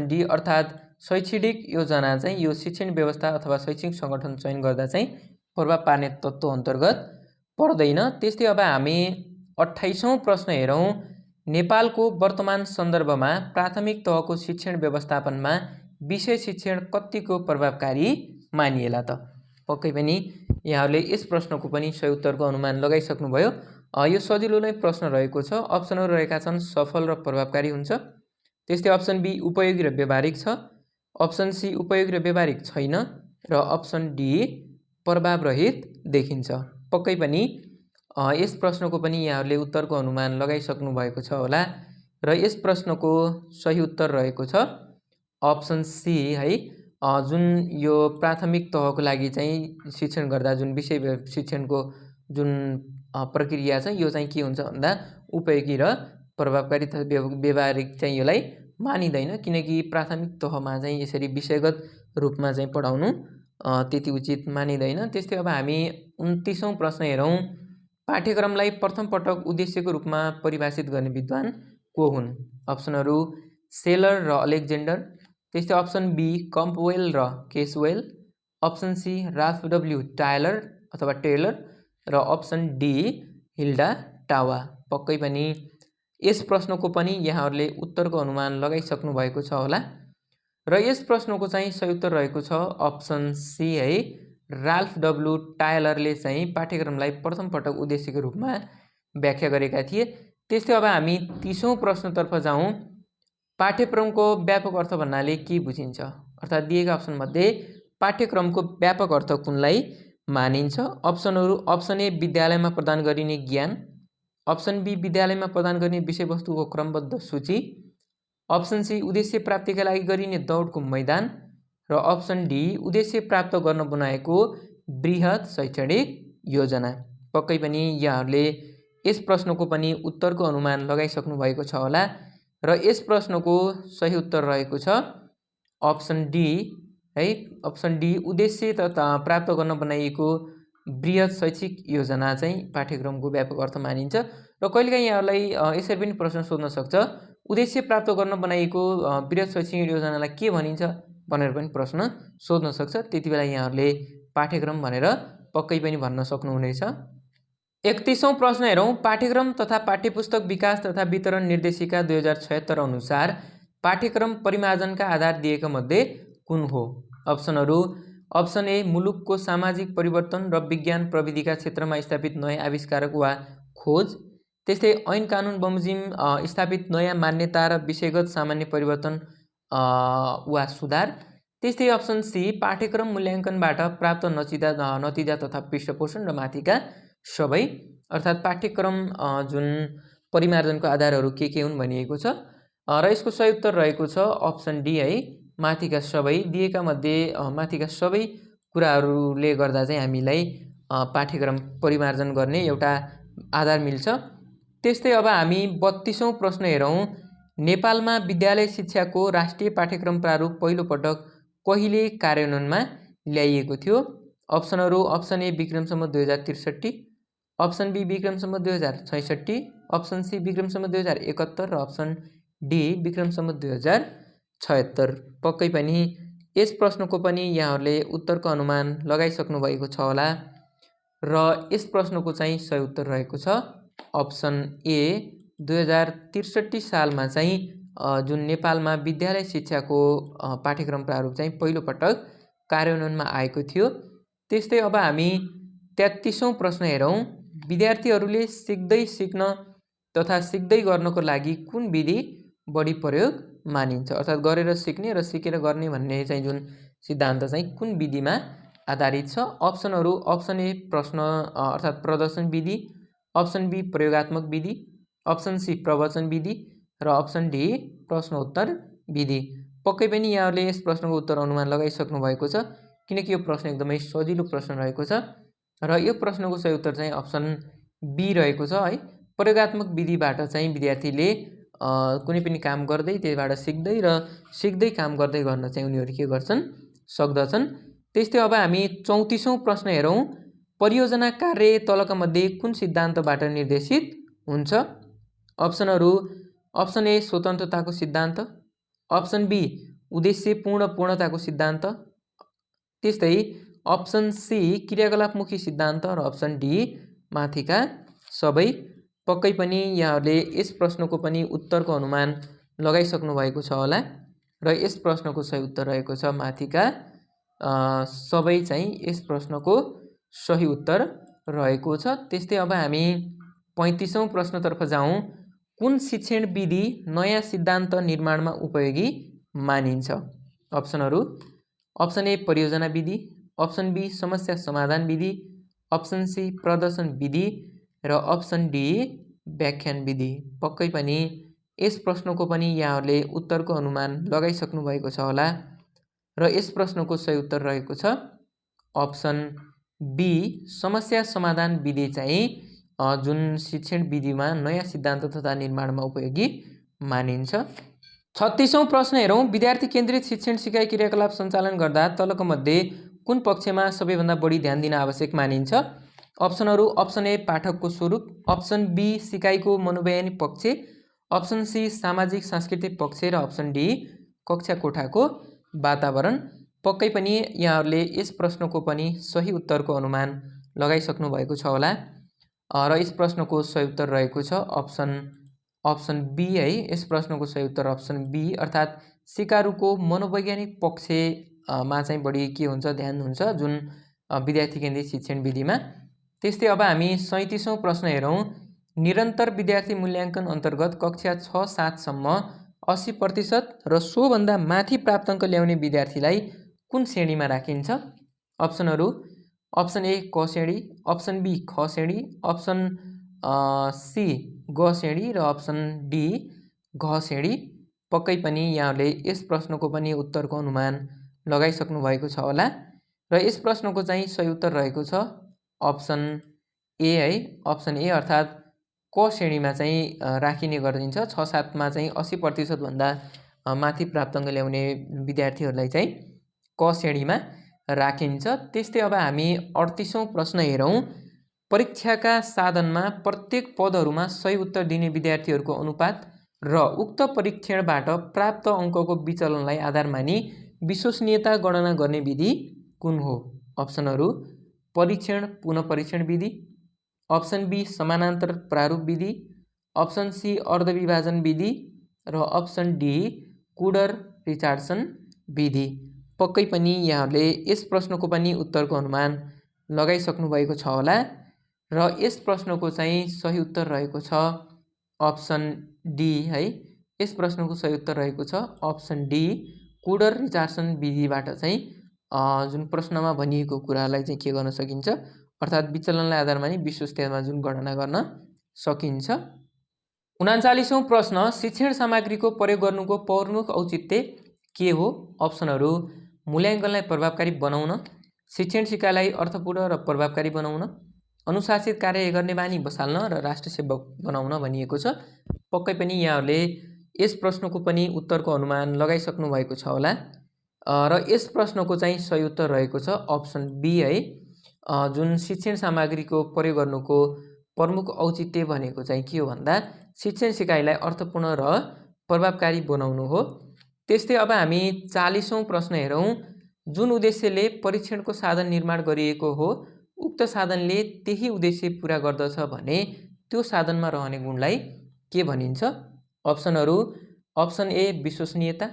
डी अर्थात् शैक्षणिक योजना चाहिँ यो शिक्षण व्यवस्था अथवा शैक्षिक सङ्गठन चयन गर्दा चाहिँ प्रभाव पार्ने तत्त्व अन्तर्गत पर्दैन। त्यस्तै अब हामी 28औं प्रश्न हेरौँ। नेपालको वर्तमान सन्दर्भमा प्राथमिक तहको शिक्षण व्यवस्थापनमा विषय शिक्षण कतिको प्रभावकारी मानिएला त? पक्कै पनि यहाँहरूले यस प्रश्नको पनि सही उत्तरको अनुमान लगाइसक्नुभयो। यो सजिलो नै प्रश्न रहेको छ। अप्सनहरू रहेका छन् सफल र प्रभावकारी हुन्छ। त्यस्तै अप्सन बी उपयोगी र व्यवहारिक छ, अप्सन सी उपयोगी र व्यवहारिक छैन, र अप्सन डी प्रभावरहित देखिन्छ। पक्कै पनि यस प्रश्नको पनि यहाँहरूले उत्तरको अनुमान लगाइसक्नु भएको छ होला। र यस प्रश्नको सही उत्तर रहेको छ अप्सन सी है। जुन यो प्राथमिक तहको लागि चाहिँ शिक्षण गर्दा जुन विषय शिक्षणको जुन प्रक्रिया छ यो चाहिँ के हुन्छ भन्दा उपयोगी र प्रभावकारी तथा व्यवहारिक चाहिँ यसलाई मानिँदैन, किनकि प्राथमिक तहमा चाहिँ यसरी विषयगत रूपमा चाहिँ पढाउनु त्यति उचित मानिँदैन। त्यस्तै अब हामी 29औं प्रश्न हेरौँ। पाठ्यक्रमलाई प्रथम पटक उद्देश्यको रूपमा परिभाषित गर्ने विद्वान को हुन्? अप्सनहरू सेलर र अलेक्जेन्डर, त्यस्तै अप्सन बी कम्पवेल र Caswell, option C Ralph W Tyler अथवा टेलर, र अप्सन डी हिल्डा टावा। पक्कै पनि यस प्रश्नको पनि यहाँहरूले उत्तरको अनुमान लगाइसक्नु भएको छ होला। र यस प्रश्नको चाहिँ सही उत्तर रहेको छ अप्सन सी है। राल्फ डब्ल्यू टायलरले चाहिँ पाठ्यक्रमलाई प्रथम पटक उद्देश्यको रूपमा व्याख्या गरेका थिए। त्यस्तै अब हामी 30औं प्रश्नतर्फ जाउँ। पाठ्यक्रमको व्यापक अर्थ भन्नाले के बुझिन्छ? अर्थात् दिएका अप्सनमध्ये पाठ्यक्रमको व्यापक अर्थ कुनलाई मानिन्छ? अप्सनहरू अप्सन ए विद्यालयमा प्रदान गरिने ज्ञान, अप्सन बी विद्यालयमा प्रदान गरिने विषयवस्तुको क्रमबद्ध सूची, अप्सन सी उद्देश्य प्राप्तिका लागि गरिने दौडको मैदान, र अप्सन डी उद्देश्य प्राप्त गर्न बनाएको बृहत शैक्षणिक योजना। पक्कै पनि यहाँहरूले यस प्रश्नको पनि उत्तरको अनुमान लगाइसक्नु भएको छ होला। र यस प्रश्नको सही उत्तर रहेको छ अप्सन डी है। अप्सन डी उद्देश्य तथा प्राप्त गर्न बनाइएको बृहत शैक्षिक योजना चाहिँ पाठ्यक्रमको व्यापक अर्थ मानिन्छ। र कहिलेकाहीँ यहाँहरूलाई यसरी पनि प्रश्न सोध्न सक्छ, उद्देश्य प्राप्त गर्न बनाइएको बृहत शैक्षिक योजनालाई के भनिन्छ भनेर पनि प्रश्न सोध्न सक्छ। त्यति बेला यहाँहरूले पाठ्यक्रम भनेर पक्कै पनि भन्न सक्नुहुनेछ। 31औं प्रश्न हेरौँ। पाठ्यक्रम तथा पाठ्यपुस्तक विकास तथा वितरण निर्देशिका 2076 अनुसार पाठ्यक्रम परिमार्जनका आधार दिएका मध्ये कुन हो? अप्सनहरू अप्सन ए मुलुकको सामाजिक परिवर्तन र विज्ञान प्रविधिका क्षेत्रमा स्थापित नयाँ आविष्कारक वा खोज, त्यस्तै ऐन कानुन बमोजिम स्थापित नयाँ मान्यता र विषयगत सामान्य परिवर्तन वा सुधार, त्यस्तै अप्सन सी पाठ्यक्रम मूल्याङ्कनबाट प्राप्त नतिजा तथा पृष्ठपोषण र माथिका सबै, अर्थात् पाठ्यक्रम जुन परिमार्जनको आधारहरू के हुन् भनिएको छ र यसको सही उत्तर रहेको छ अप्सन डी है, माथिका सबै। दिएका मध्ये माथिका सबै कुराहरूले गर्दा चाहिँ हामीलाई पाठ्यक्रम परिमार्जन गर्ने एउटा आधार मिल्छ। त्यस्तै अब हामी 32औं प्रश्न हेरौँ। नेपालमा विद्यालय शिक्षाको राष्ट्रिय पाठ्यक्रम प्रारूप पहिलोपटक कहिले कार्यान्वयनमा ल्याइएको थियो? अप्सनहरू अप्सन ए विक्रमसम्म 2063, अप्सन बी विक्रमसम्म 2066, अप्सन सी विक्रमसम्म 2071 र अप्सन डी विक्रमसम्म 2076। पक्कै पनि यस प्रश्नको पनि यहाँहरूले उत्तरको अनुमान लगाइसक्नु भएको छ होला र यस प्रश्नको चाहिँ सही उत्तर रहेको छ अप्सन ए। 2063 सालमा चाहिँ जुन नेपालमा विद्यालय शिक्षाको पाठ्यक्रम प्रारूप चाहिँ पहिलोपटक कार्यान्वयनमा आएको थियो। त्यस्तै अब हामी 33औं प्रश्न हेरौँ। विद्यार्थीहरूले सिक्दै सिक्न तथा सिक्दै गर्नको लागि कुन विधि बढी प्रयोग मानिन्छ? अर्थात् गरेर सिक्ने र सिकेर गर्ने भन्ने चाहिँ जुन सिद्धान्त चाहिँ कुन विधिमा आधारित छ? अप्सनहरू अप्सन ए प्रश्न अर्थात् प्रदर्शन विधि, अप्सन बी प्रयोगात्मक विधि, अप्सन सी प्रवचन विधि र अप्सन डी प्रश्नोत्तर विधि। पक्कै पनि यहाँहरूले यस प्रश्नको उत्तर अनुमान लगाइसक्नु भएको छ, किनकि यो प्रश्न एकदमै सजिलो प्रश्न रहेको छ र यो प्रश्नको सही उत्तर चाहिँ अप्सन बी रहेको छ है। प्रयोगात्मक विधिबाट चाहिँ विद्यार्थीले कुनै पनि काम गर्दै त्यहीबाट सिक्दै र सिक्दै काम गर्दै गर्न चाहिँ उनीहरू के गर्छन् सक्दछन्। त्यस्तै अब हामी 34औं प्रश्न हेरौँ। परियोजना कार्य तलका मध्ये कुन सिद्धान्तबाट निर्देशित हुन्छ? अप्सनहरू अप्सन ए स्वतन्त्रताको सिद्धान्त, अप्सन बी उद्देश्यपूर्ण पूर्णताको सिद्धान्त, त्यस्तै अप्सन सी क्रियाकलापमुखी सिद्धान्त र अप्सन डी माथिका सबै। पक्कै पनि यहाँहरूले यस प्रश्नको पनि उत्तरको अनुमान लगाइसक्नु भएको छ होला र यस प्रश्नको सही उत्तर रहेको छ माथिका सबै चाहिँ यस प्रश्नको सही उत्तर रहेको छ। त्यस्तै अब हामी 35औं प्रश्नतर्फ जाउँ। कुन शिक्षण विधि नयाँ सिद्धान्त निर्माणमा उपयोगी मानिन्छ? अप्सनहरू अप्सन ए परियोजना विधि, अप्सन बी समस्या समाधान विधि, अप्सन सी प्रदर्शन विधि र अप्सन डी व्याख्यान विधि। पक्कै पनि यस प्रश्नको पनि यहाँहरूले उत्तरको अनुमान लगाइसक्नु भएको छ होला र यस प्रश्नको सही उत्तर रहेको छ अप्सन बी समस्या समाधान विधि चाहिँ जुन शिक्षण विधिमा नयाँ सिद्धान्त तथा निर्माणमा उपयोगी मानिन्छ। 36औं प्रश्न हेरौँ। विद्यार्थी केन्द्रित शिक्षण सिकाइ क्रियाकलाप सञ्चालन गर्दा तलको मध्ये कुन पक्षमा सबैभन्दा बढी ध्यान दिन आवश्यक मानिन्छ? अप्सनहरू अप्सन ए पाठकको स्वरूप, अप्सन बी सिकाइको मनोवैज्ञानिक पक्ष, अप्सन सी सामाजिक सांस्कृतिक पक्ष र अप्सन डी कक्षा कोठाको वातावरण। पक्कै पनि यहाँहरूले यस प्रश्नको पनि सही उत्तरको अनुमान लगाइसक्नु भएको छ होला र यस प्रश्नको सही उत्तर रहेको छ अप्सन बी है। यस प्रश्नको सही उत्तर अप्सन बी अर्थात् सिकारुको मनोवैज्ञानिक पक्षमा चाहिँ बढी के हुन्छ ध्यान हुन्छ जुन विद्यार्थी केन्द्रित शिक्षण विधिमा। त्यस्तै अब हामी 37औं प्रश्न हेरौँ। निरन्तर विद्यार्थी मूल्याङ्कन अन्तर्गत कक्षा 6-7 सम्म 80% र सोभन्दा माथि प्राप्ताङ्क ल्याउने विद्यार्थीलाई कुन श्रेणीमा राखिन्छ? अप्सनहरू अप्सन ए क श्रेणी, अप्सन बी ख श्रेणी, अप्सन सी ग श्रेणी र अप्सन डी घ श्रेणी। पक्कै पनि यहाँहरूले यस प्रश्नको पनि उत्तरको अनुमान लगाइसक्नु भएको छ होला र यस प्रश्नको चाहिँ सही उत्तर रहेको छ अप्सन ए है। अप्सन ए अर्थात् क श्रेणीमा चाहिँ राखिने गरिन्छ। 6-7मा चाहिँ 80% भन्दा माथि प्राप्ताङ्क ल्याउने विद्यार्थीहरूलाई चाहिँ क श्रेणीमा राखिन्छ। त्यस्तै अब हामी 38औं प्रश्न हेरौँ। परीक्षाका साधनमा प्रत्येक पदहरूमा सही उत्तर दिने विद्यार्थीहरूको अनुपात र उक्त परीक्षणबाट प्राप्त अङ्कको विचलनलाई आधार मानी विश्वसनीयता गणना गर्ने विधि कुन हो? अप्सनहरू परीक्षण पुनः परीक्षण विधि, अप्सन बी समानान्तर प्रारूप विधि, अप्सन सी अर्धविभाजन विधि र अप्सन डी कुडर रिचार्डसन विधि। पक्कै पनि यहाँहरूले यस प्रश्नको पनि उत्तरको अनुमान लगाइसक्नु भएको छ होला र यस प्रश्नको चाहिँ सही उत्तर रहेको छ अप्सन डी है। यस प्रश्नको सही उत्तर रहेको छ अप्सन डी कोडर रिचार्डसन विधिबाट चाहिँ जुन प्रश्नमा भनिएको कुरालाई चाहिँ के गर्न सकिन्छ, अर्थात् विचलनलाई आधारमा नि विश्व स्तरमा जुन गणना गर्न सकिन्छ। 39औं प्रश्न, शिक्षण सामग्रीको प्रयोग गर्नुको प्रमुख औचित्य के हो? अप्सनहरू मूल्याङ्कनलाई प्रभावकारी बनाउन, शिक्षण सिकाइलाई अर्थपूर्ण र प्रभावकारी बनाउन, अनुशासित कार्य गर्ने बानी बसाल्न र राष्ट्रसेवक बनाउन भनिएको छ। पक्कै पनि यहाँहरूले यस प्रश्नको पनि उत्तरको अनुमान लगाइसक्नु भएको छ होला र यस प्रश्नको चाहिँ सही उत्तर रहेको छ अप्सन बी है। जुन शिक्षण सामग्रीको प्रयोग गर्नुको प्रमुख औचित्य भनेको चाहिँ के हो भन्दा शिक्षण सिकाइलाई अर्थपूर्ण र प्रभावकारी बनाउनु हो। त्यस्तै अब हामी 40औं प्रश्न हेरौँ। जुन उद्देश्यले परीक्षणको साधन निर्माण गरिएको हो उक्त साधनले त्यही उद्देश्य पूरा गर्दछ भने त्यो साधनमा रहने गुणलाई के भनिन्छ? अप्सनहरू अप्सन ए विश्वसनीयता,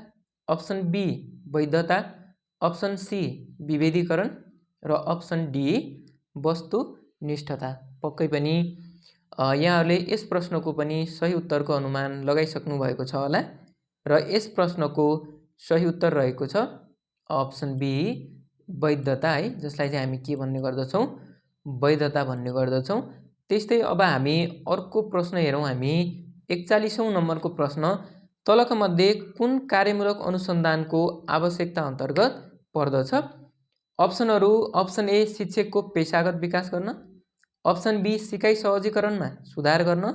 अप्सन बी वैधता, अप्सन सी विभेदीकरण र अप्सन डी वस्तुनिष्ठता। पक्कै पनि यहाँहरूले यस प्रश्नको पनि सही उत्तरको अनुमान लगाइसक्नु भएको छ होला र यस प्रश्नको सही उत्तर रहेको छ अप्सन बी वैधता है, जसलाई चाहिँ हामी के भन्ने गर्दछौँ? वैधता भन्ने गर्दछौँ। त्यस्तै अब हामी अर्को प्रश्न हेरौँ। हामी 41औं नम्बरको प्रश्न, तलका मध्ये कुन कार्यमूलक अनुसन्धानको आवश्यकता अन्तर्गत पर्दछ? अप्सनहरू अप्सन ए शिक्षकको पेशागत विकास गर्न, अप्सन बी सिकाइ सहजीकरणमा सुधार गर्न,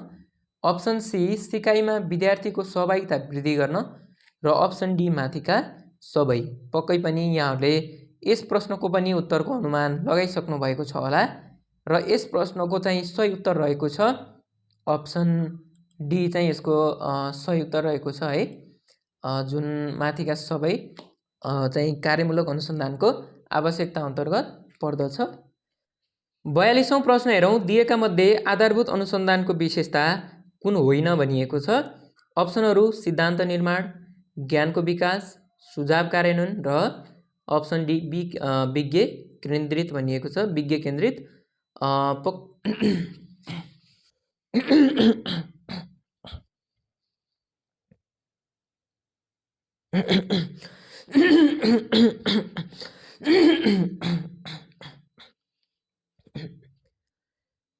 अप्सन सी सिकाइमा विद्यार्थीको सहभागिता वृद्धि गर्न र अप्सन डी माथिका सबै। पक्कै पनि यहाँहरूले यस प्रश्नको पनि उत्तरको अनुमान लगाइसक्नु भएको छ होला र यस प्रश्नको चाहिँ सही उत्तर रहेको छ अप्सन डी चाहिँ यसको सही उत्तर रहेको छ है। जुन माथिका सबै चाहिँ कार्यमूलक अनुसन्धानको आवश्यकता अन्तर्गत पर्दछ। 42औं प्रश्न हेरौँ। दिएका मध्ये आधारभूत अनुसन्धानको विशेषता कुन होइन भनिएको छ? अप्सनहरू सिद्धान्त निर्माण, ज्ञानको विकास, सुझाव कार्यान्वयन र अप्सन डी विज्ञ केन्द्रित भनिएको छ। विज्ञ केन्द्रित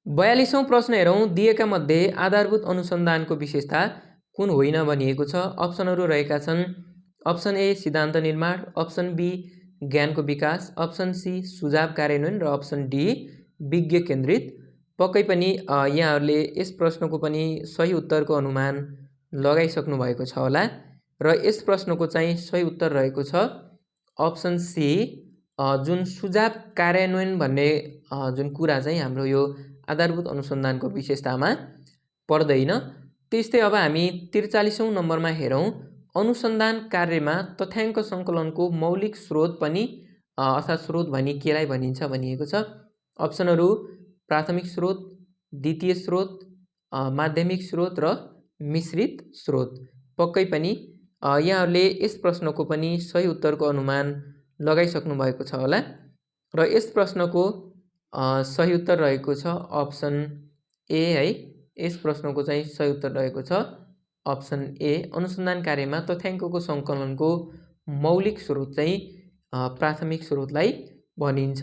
बयालीसौं प्रश्न हेरौँ। दिएका मध्ये आधारभूत अनुसन्धानको विशेषता कुन होइन भनिएको छ? अप्सनहरू रहेका छन् अप्सन ए सिद्धान्त निर्माण, अप्सन बी ज्ञानको विकास, अप्सन सी सुझाव कार्यान्वयन र अप्सन डी विज्ञ केन्द्रित। पक्कै पनि यहाँहरूले यस प्रश्नको पनि सही उत्तरको अनुमान लगाइसक्नु भएको छ होला र यस प्रश्नको चाहिँ सही उत्तर रहेको छ अप्सन सी जुन सुझाव कार्यान्वयन भन्ने जुन कुरा चाहिँ हाम्रो यो आधारभूत अनुसन्धानको विशेषतामा पर्दैन। त्यस्तै अब हामी 43औं नम्बरमा हेरौँ। अनुसन्धान कार्यमा तथ्याङ्क सङ्कलनको मौलिक स्रोत पनि अर्थात् स्रोत भनी केलाई भनिन्छ भनिएको छ? अप्सनहरू प्राथमिक स्रोत, द्वितीय स्रोत, माध्यमिक स्रोत र मिश्रित स्रोत। पक्कै पनि यहाँहरूले यस प्रश्नको पनि सही उत्तरको अनुमान लगाइसक्नु भएको छ होला र यस प्रश्नको सही उत्तर रहेको छ अप्सन ए है। यस प्रश्नको चाहिँ सही उत्तर रहेको छ अप्सन ए। अनुसन्धान कार्यमा तथ्याङ्कको सङ्कलनको मौलिक स्रोत चाहिँ प्राथमिक स्रोतलाई भनिन्छ।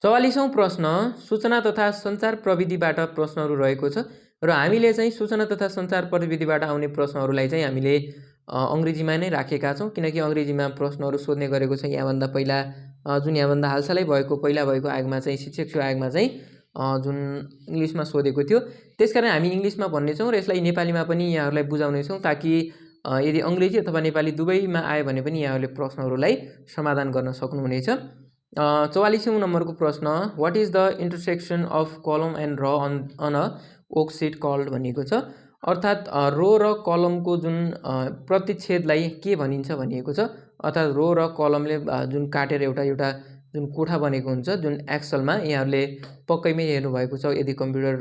44औं प्रश्न, सूचना तथा सञ्चार प्रविधिबाट प्रश्नहरू रहेको छ र हामीले चाहिँ सूचना तथा सञ्चार प्रविधिबाट आउने प्रश्नहरूलाई चाहिँ हामीले अङ्ग्रेजीमा नै राखेका छौँ, किनकि अङ्ग्रेजीमा प्रश्नहरू सोध्ने गरेको छ। यहाँभन्दा पहिला जुन यहाँभन्दा हालसालै पहिला भएको आयोगमा चाहिँ शिक्षक सेवा आयोगमा चाहिँ जुन इङ्ग्लिसमा सोधेको थियो, त्यसकारण हामी इङ्ग्लिसमा भन्नेछौँ र यसलाई नेपालीमा पनि यहाँहरूलाई बुझाउनेछौँ ताकि यदि अङ्ग्रेजी अथवा नेपाली दुवैमा आयो भने पनि यहाँहरूले प्रश्नहरूलाई समाधान गर्न सक्नुहुनेछ। 44औं नम्बरको प्रश्न, what is the intersection of column and row on a worksheet called भनिएको छ? अर्थात् रो र कलमको जुन प्रतिच्छेदलाई के भनिन्छ भनिएको छ? अर्थात् रो र कलमले जुन काटेर एउटा जुन कोठा बनेको हुन्छ, जुन एक्सलमा यहाँहरूले पक्कैमै हेर्नुभएको छ। यदि कम्प्युटर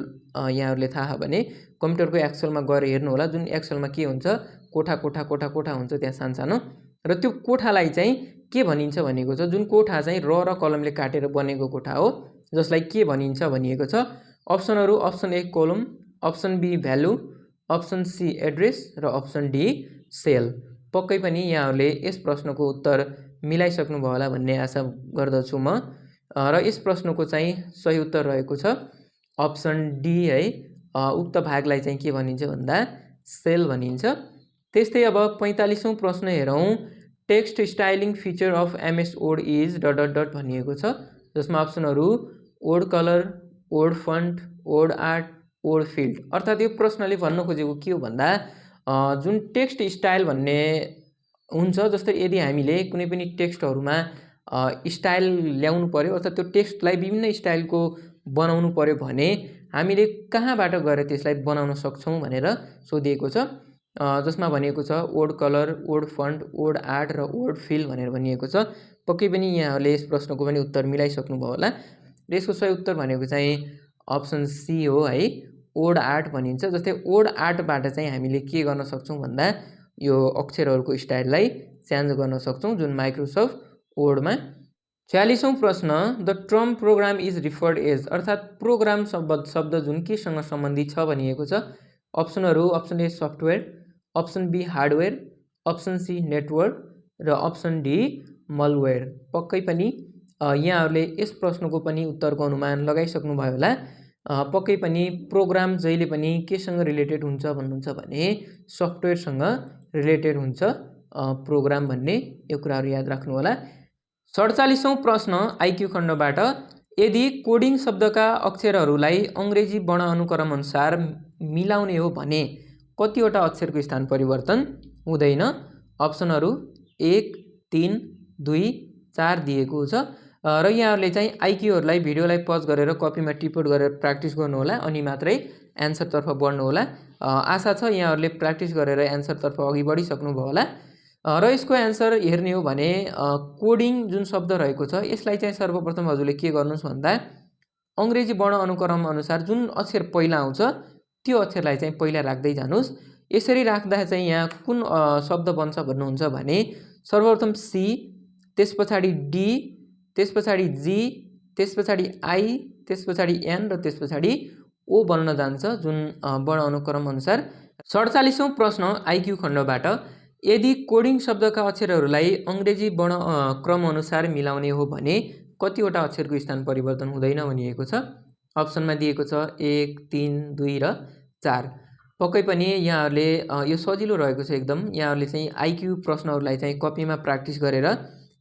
यहाँहरूले थाहा भने कम्प्युटरको एक्सलमा गएर हेर्नु होला। जुन एक्सलमा के हुन्छ, कोठा कोठा कोठा कोठा हुन्छ त्यहाँ सानो र त्यो कोठालाई चाहिँ के भनिन्छ भनेको छ? जुन कोठा चाहिँ र कलमले काटेर बनेको कोठा हो, जसलाई के भनिन्छ भनिएको छ? अप्सनहरू option A column, option B value, option C address र अप्सन डी सेल। पक्कै पनि यहाँहरूले यस प्रश्नको उत्तर मिलाइसक्नुभयो होला भन्ने आशा गर्दछु म। र यस प्रश्नको चाहिँ सही उत्तर रहेको छ अप्सन डी है। उक्त भागलाई चाहिँ के भनिन्छ भन्दा सेल भनिन्छ। त्यस्तै अब 45औं प्रश्न हेरौँ। Text styling feature of MS Word is dot dot dot भनिएको छ, जसमा अप्सनहरू word colour, word font, word art, word field. अर्थात् यो प्रश्नले भन्न खोजेको के हो भन्दा जुन टेक्स्ट स्टाइल भन्ने हुन्छ, जस्तै यदि हामीले कुनै पनि टेक्स्टहरूमा स्टाइल ल्याउनु पर्यो अर्थात् त्यो टेक्स्टलाई विभिन्न स्टाइलको बनाउनु पर्यो भने हामीले कहाँबाट गएर त्यसलाई बनाउन सक्छौँ भनेर सोधिएको छ, जसमा भनिएको छ word colour, word font, word art र वर्ड फिल भनेर भनिएको छ। पक्कै पनि यहाँहरूले यस प्रश्नको पनि उत्तर मिलाइसक्नुभयो होला। र यसको सही उत्तर भनेको चाहिँ अप्सन सी हो है, वर्ड आर्ट भनिन्छ। जस्तै वर्ड आर्टबाट चाहिँ हामीले के गर्न सक्छौँ भन्दा यो अक्षरहरूको स्टाइललाई चेन्ज गर्न सक्छौँ, जुन माइक्रोसफ्ट वर्डमा। 46औं प्रश्न। The term program is referred as, अर्थात् प्रोग्राम शब्द जुन केसँग सम्बन्धित छ भनिएको छ। अप्सनहरू option A software, option B hardware, option C network र अप्सन डी मलवेयर। पक्कै पनि यहाँहरूले यस प्रश्नको पनि उत्तरको अनुमान लगाइसक्नुभयो होला। पक्कै पनि प्रोग्राम जहिले पनि केसँग रिलेटेड हुन्छ भन्नुहुन्छ भने सफ्टवेयरसँग रिलेटेड हुन्छ प्रोग्राम भन्ने, यो कुराहरू याद राख्नु होला। 47औं प्रश्न आइक्यू खण्डबाट। यदि कोडिङ शब्दका अक्षरहरूलाई अङ्ग्रेजी वर्ण अनुक्रम अनुसार मिलाउने हो भने कतिवटा अक्षरको स्थान परिवर्तन हुँदैन? अप्सनहरू 1, 3, 2, 4 दिएको छ। र यहाँहरूले चाहिँ आइक्यूहरूलाई भिडियोलाई पज गरेर कपीमा टिपोट गरेर प्र्याक्टिस गर्नुहोला, अनि मात्रै एन्सरतर्फ बढ्नुहोला। आशा छ यहाँहरूले प्र्याक्टिस गरेर एन्सरतर्फ अघि बढिसक्नुभयो होला। र यसको एन्सर हेर्ने हो भने कोडिङ जुन शब्द रहेको छ यसलाई चाहिँ सर्वप्रथम हजुरले के गर्नुहोस् भन्दा अङ्ग्रेजी वर्ण अनुक्रम अनुसार जुन अक्षर पहिला आउँछ त्यो अक्षरलाई चाहिँ पहिला राख्दै जानुहोस्। यसरी राख्दा चाहिँ यहाँ कुन शब्द बन्छ भन्नुहुन्छ भने सर्वप्रथम सी, त्यस पछाडि डी, त्यस पछाडि जी, त्यस पछाडि आई, त्यस पछाडि एन र त्यस पछाडि ओ बन्न जान्छ, जुन वर्ण अनुक्रम अनुसार। 47औं प्रश्न आइक्यू खण्डबाट। यदि कोडिङ शब्दका अक्षरहरूलाई अङ्ग्रेजी वर्ण क्रम अनुसार मिलाउने हो भने कतिवटा अक्षरको स्थान परिवर्तन हुँदैन भनिएको छ। अप्सनमा दिएको छ 1, 3, 2 र 4। पक्कै पनि यहाँहरूले यो सजिलो रहेको छ एकदम। यहाँहरूले चाहिँ आइक्यू प्रश्नहरूलाई चाहिँ कपीमा प्र्याक्टिस गरेर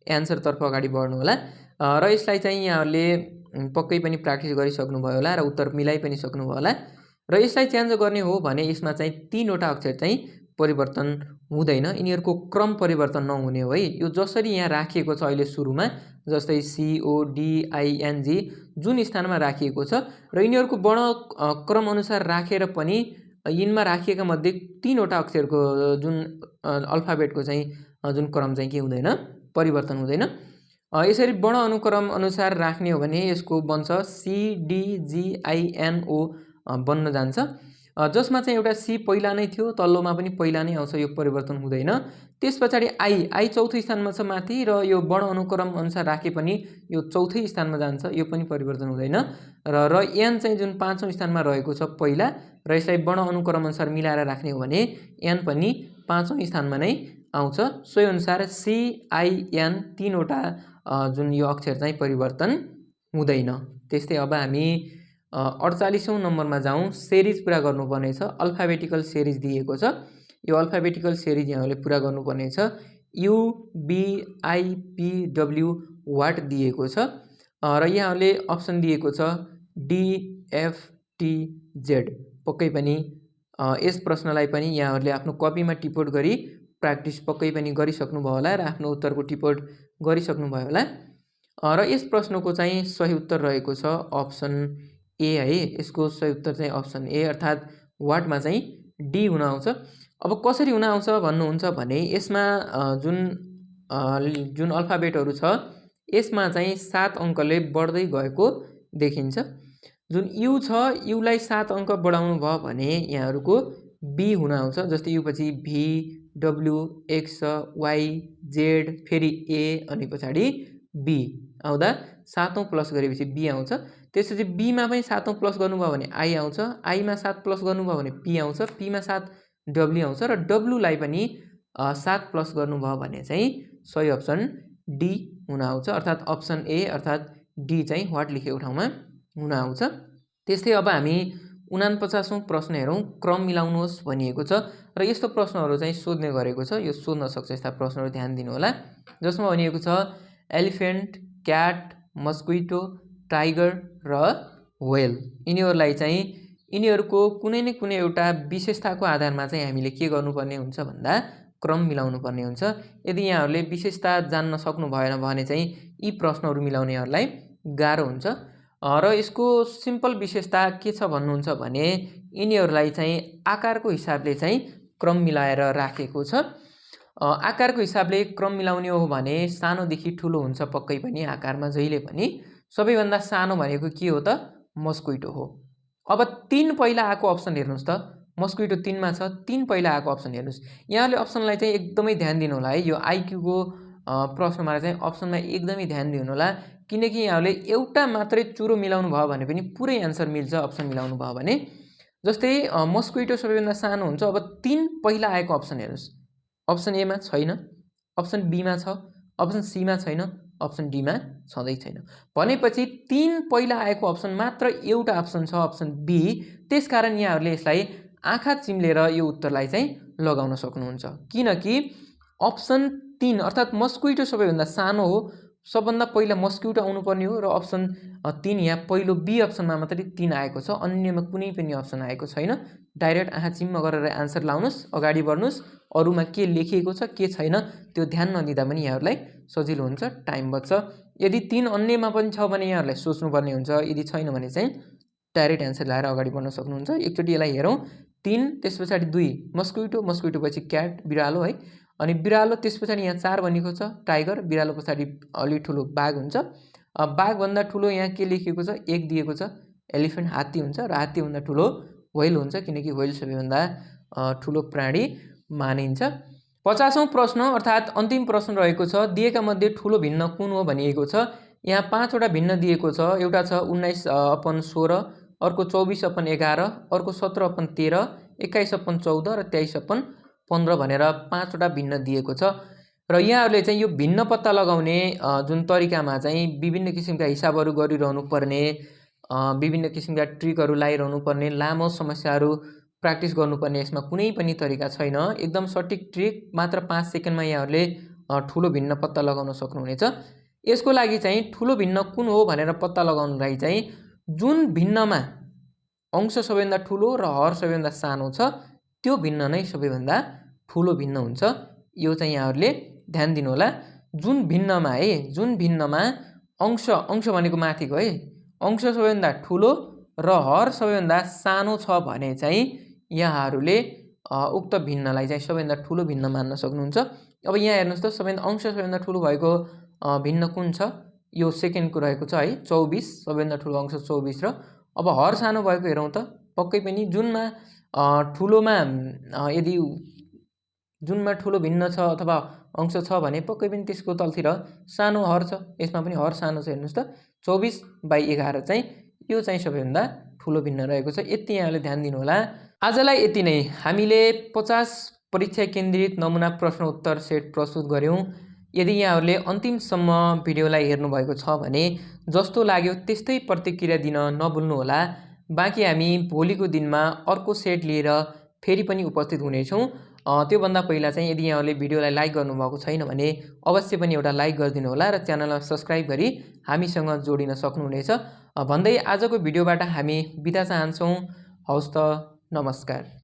एन्सरतर्फ अगाडि बढ्नुहोला। र यसलाई चाहिँ यहाँहरूले पक्कै पनि प्र्याक्टिस गरिसक्नुभयो होला र उत्तर मिलाइ पनि सक्नुभयो होला। र यसलाई चेन्ज गर्ने हो भने यसमा चाहिँ 3वटा अक्षर चाहिँ परिवर्तन हुँदैन, यिनीहरूको क्रम परिवर्तन नहुने हो है। यो जसरी यहाँ राखिएको छ अहिले सुरुमा, जस्तै CODING जुन स्थानमा राखिएको छ र यिनीहरूको वर्ण क्रम अनुसार राखेर पनि यिनमा राखिएका मध्ये 3वटा अक्षरको जुन अल्फाबेटको चाहिँ जुन क्रम चाहिँ के हुँदैन, परिवर्तन हुँदैन। यसरी वर्ण अनुक्रम अनुसार राख्ने हो भने यसको बन्छ CDGINO बन्न जान्छ, जसमा चाहिँ एउटा सी पहिला नै थियो, तल्लोमा पनि पहिला नै आउँछ, यो परिवर्तन हुँदैन। त्यस पछाडि आई चौथो स्थानमा छ माथि, र यो वर्ण अनुक्रम अनुसार राखे पनि यो चौथै स्थानमा जान्छ, यो पनि परिवर्तन हुँदैन। र एन चाहिँ जुन 5औं स्थानमा रहेको छ पहिला, र यसलाई वर्ण अनुक्रम अनुसार मिलाएर राख्ने हो भने एन पनि 5औं स्थानमा नै आउँछ। सोही अनुसार CIN 3वटा जुन यो अक्षर चाहिँ परिवर्तन हुँदैन। त्यस्तै अब हामी 48औं नम्बरमा जाउँ। सेरिज पुरा गर्नुपर्ने छ। अल्फाबेटिकल सेरिज दिएको छ। यो अल्फाबेटिकल सेरिज यहाँले पुरा गर्नुपर्ने छ। UBIPW वाट दिएको छ र यहाँले अप्सन दिएको छ DFTZ। पक्कै पनि यस प्रश्नलाई पनि यहाँहरूले आफ्नो कपीमा टिपोट गरी प्र्याक्टिस पक्कै पनि गरिसक्नुभयो होला र आफ्नो उत्तरको टिपोट गरिसक्नुभयो होला। र यस प्रश्नको चाहिँ सही उत्तर रहेको छ अप्सन ए है। यसको सही उत्तर चाहिँ अप्सन ए, अर्थात् वाटमा चाहिँ डी हुन आउँछ। अब कसरी हुन आउँछ भन्नुहुन्छ भने यसमा जुन अल्फाबेटहरू छ यसमा चाहिँ 7 अङ्कले बढ्दै गएको देखिन्छ। जुन यु छ, युलाई 7 अङ्क बढाउनु भयो भने यहाँहरूको बी हुन आउँछ। जस्तै यु पछि भी, डब्लु, एक्स, वाई, जेड, फेरि ए अनि पछाडि बी आउँदा 7औं प्लस गरेपछि बी आउँछ। त्यसपछि बीमा पनि 7औं प्लस गर्नुभयो भने आई आउँछ, आईमा 7 प्लस गर्नुभयो भने पी आउँछ, पीमा 7 डब्ल्यू आउँछ, र डब्लुलाई पनि 7 प्लस गर्नुभयो भने चाहिँ सही अप्सन डी हुन आउँछ, अर्थात् अप्सन ए अर्थात् डी चाहिँ वाट लेखेको ठाउँमा हुन आउँछ। त्यस्तै अब हामी 49औं प्रश्न हेरौँ। क्रम मिलाउनुहोस् भनिएको छ र यस्तो प्रश्नहरू चाहिँ सोध्ने गरेको छ। यो सोध्न सक्छ यस्ता प्रश्नहरू, ध्यान दिनु होला। जसमा भनिएको छ एलिफेन्ट, क्याट, मस्क्विटो, टाइगर र व्हेल, यिनीहरूलाई चाहिँ यिनीहरूको कुनै न कुनै एउटा विशेषताको आधारमा चाहिँ हामीले के गर्नुपर्ने हुन्छ भन्दा क्रम मिलाउनु पर्ने हुन्छ। यदि यहाँहरूले विशेषता जान्न सक्नु भएन भने चाहिँ यी प्रश्नहरू मिलाउनेहरूलाई गाह्रो हुन्छ। र यसको सिम्पल विशेषता के छ भन्नुहुन्छ भने यिनीहरूलाई चाहिँ आकारको हिसाबले चाहिँ क्रम मिलाएर राखेको छ। आकारको हिसाबले क्रम मिलाउने हो भने सानोदेखि ठुलो हुन्छ पक्कै पनि आकारमा जहिले पनि। सबैभन्दा सानो भनेको के हो त? मस्क्विटो हो। अब 3 पहिला आएको अप्सन हेर्नुहोस् त, मस्क्विटो 3 मा छ, 3 पहिला आएको अप्सन हेर्नुहोस्। यहाँले अप्सनलाई चाहिँ एकदमै ध्यान दिनु होला है। यो आइक्यूको प्रश्नमा चाहिँ अप्सनमा एकदमै ध्यान दिनु होला, किनकि यहाँले एउटा मात्रै चुरो मिलाउनु भयो भने पनि पुरै एन्सर मिल्छ अप्सन मिलाउनु भयो भने। जस्तै मस्क्विटो सबैभन्दा सानो हुन्छ। अब 3 पहिला आएको अप्सन हेर्नुहोस्। अप्सन ए मा छैन, अप्सन बी मा छ, अप्सन सी मा छैन, अप्सन डी मा छँदै छैन। भनेपछि 3 पहिला आएको अप्सन मात्र एउटा अप्सन छ, अप्सन बी। त्यसकारण यहाँहरूले यसलाई आँखा चिम्लेर यो उत्तरलाई चाहिँ लगाउन सक्नुहुन्छ, किनकि अप्सन 3 अर्थात् मस्क्विटो सबैभन्दा सानो हो। सबभन्दा पहिला मस्क्विटो आउनुपर्ने हो र अप्सन 3 यहाँ पहिलो बी अप्सनमा मात्रै 3 आएको छ, अन्यमा कुनै पनि अप्सन आएको छैन। डाइरेक्ट आँखा चिम्म गरेर एन्सर लाउनुहोस्, अगाडि बढ्नुहोस्। अरूमा के लेखिएको छ के छैन त्यो ध्यान नदिँदा पनि यहाँहरूलाई सजिलो हुन्छ, टाइम बच्छ। यदि 3 अन्यमा पनि छ भने यहाँहरूलाई सोच्नुपर्ने हुन्छ, यदि छैन भने चाहिँ डाइरेक्ट एन्सर लाएर अगाडि बढ्न सक्नुहुन्छ। एकचोटि यसलाई हेरौँ। 3 त्यस पछाडि 2 मस्क्विटो, मस्क्विटो पछि क्याट बिरालो है, अनि बिरालो त्यस पछाडि यहाँ 4 भनेको छ टाइगर, बिरालो पछाडि अलि ठुलो बाघ हुन्छ। बाघभन्दा ठुलो यहाँ के लेखिएको छ? 1 दिएको छ। एलिफेन्ट हात्ती हुन्छ र हात्तीभन्दा ठुलो व्हेल हुन्छ, किनकि व्हेल सबैभन्दा ठुलो प्राणी मानिन्छ। 50औं प्रश्न अर्थात् अन्तिम प्रश्न रहेको छ। दिएका मध्ये ठुलो भिन्न कुन हो भनिएको छ। यहाँ 5 वटा भिन्न दिएको छ। एउटा छ 19/16, अर्को 24/11, अर्को 17/13, 21/14 र 23/15 भनेर 5 वटा भिन्न दिएको छ। र यहाँहरूले चाहिँ यो भिन्न पत्ता लगाउने जुन तरिकामा चाहिँ विभिन्न किसिमका हिसाबहरू गरिरहनु पर्ने, विभिन्न किसिमका ट्रिकहरू लगाइरहनु पर्ने, लामो समस्याहरू प्र्याक्टिस गर्नुपर्ने यसमा कुनै पनि तरिका छैन। एकदम सटिक ट्रिक, मात्र 5 सेकेन्डमा यहाँहरूले ठुलो भिन्न पत्ता लगाउन सक्नुहुनेछ। यसको लागि चाहिँ ठुलो भिन्न कुन हो भनेर पत्ता लगाउनलाई चाहिँ जुन भिन्नमा अंश सबैभन्दा ठुलो र हर सबैभन्दा सानो छ त्यो भिन्न नै सबैभन्दा ठुलो भिन्न हुन्छ। यो चाहिँ यहाँहरूले ध्यान दिनु होला। जुन भिन्नमा है, जुन भिन्नमा अंश भनेको माथिको है, अंश सबैभन्दा ठुलो र हर सबैभन्दा सानो छ भने चाहिँ यहाँहरूले उक्त भिन्नलाई चाहिँ सबैभन्दा ठुलो भिन्न मान्न सक्नुहुन्छ। अब यहाँ हेर्नुहोस् त, सबैभन्दा अंश सबैभन्दा ठुलो भएको भिन्न कुन छ? यो सेकेन्डको रहेको छ है, 24, सबैभन्दा ठुलो अंश 24 र अब हर सानो भएको हेरौँ त। पक्कै पनि जुनमा ठुलोमा यदि जुनमा ठुलो भिन्न छ अथवा अंश छ भने पक्कै पनि त्यसको तलतिर सानो हर छ। यसमा पनि हर सानो छ, हेर्नुहोस् त 24/11 चाहिँ यो चाहिँ सबैभन्दा ठुलो भिन्न रहेको छ। यति यहाँले ध्यान दिनु होला। आजलाई यति नै। हामीले 50 परीक्षा केन्द्रित नमुना प्रश्न उत्तर सेट प्रस्तुत गर्यौं। यदि यहाँहरूले अन्तिमसम्म भिडियोलाई हेर्नुभएको छ भने जस्तो लाग्यो त्यस्तै प्रतिक्रिया दिन नभुल्नु होला। बाँकी हामी भोलिको दिनमा अर्को सेट लिएर फेरि पनि उपस्थित हुनेछौँ। त्योभन्दा पहिला चाहिँ यदि यहाँहरूले भिडियोलाई लाइक गर्नुभएको छैन भने अवश्य पनि एउटा लाइक गरिदिनु होला र च्यानललाई सब्स्क्राइब गरी हामीसँग जोडिन सक्नुहुनेछ भन्दै आजको भिडियोबाट हामी बिदा चाहन्छौँ। हवस् त, नमस्कार।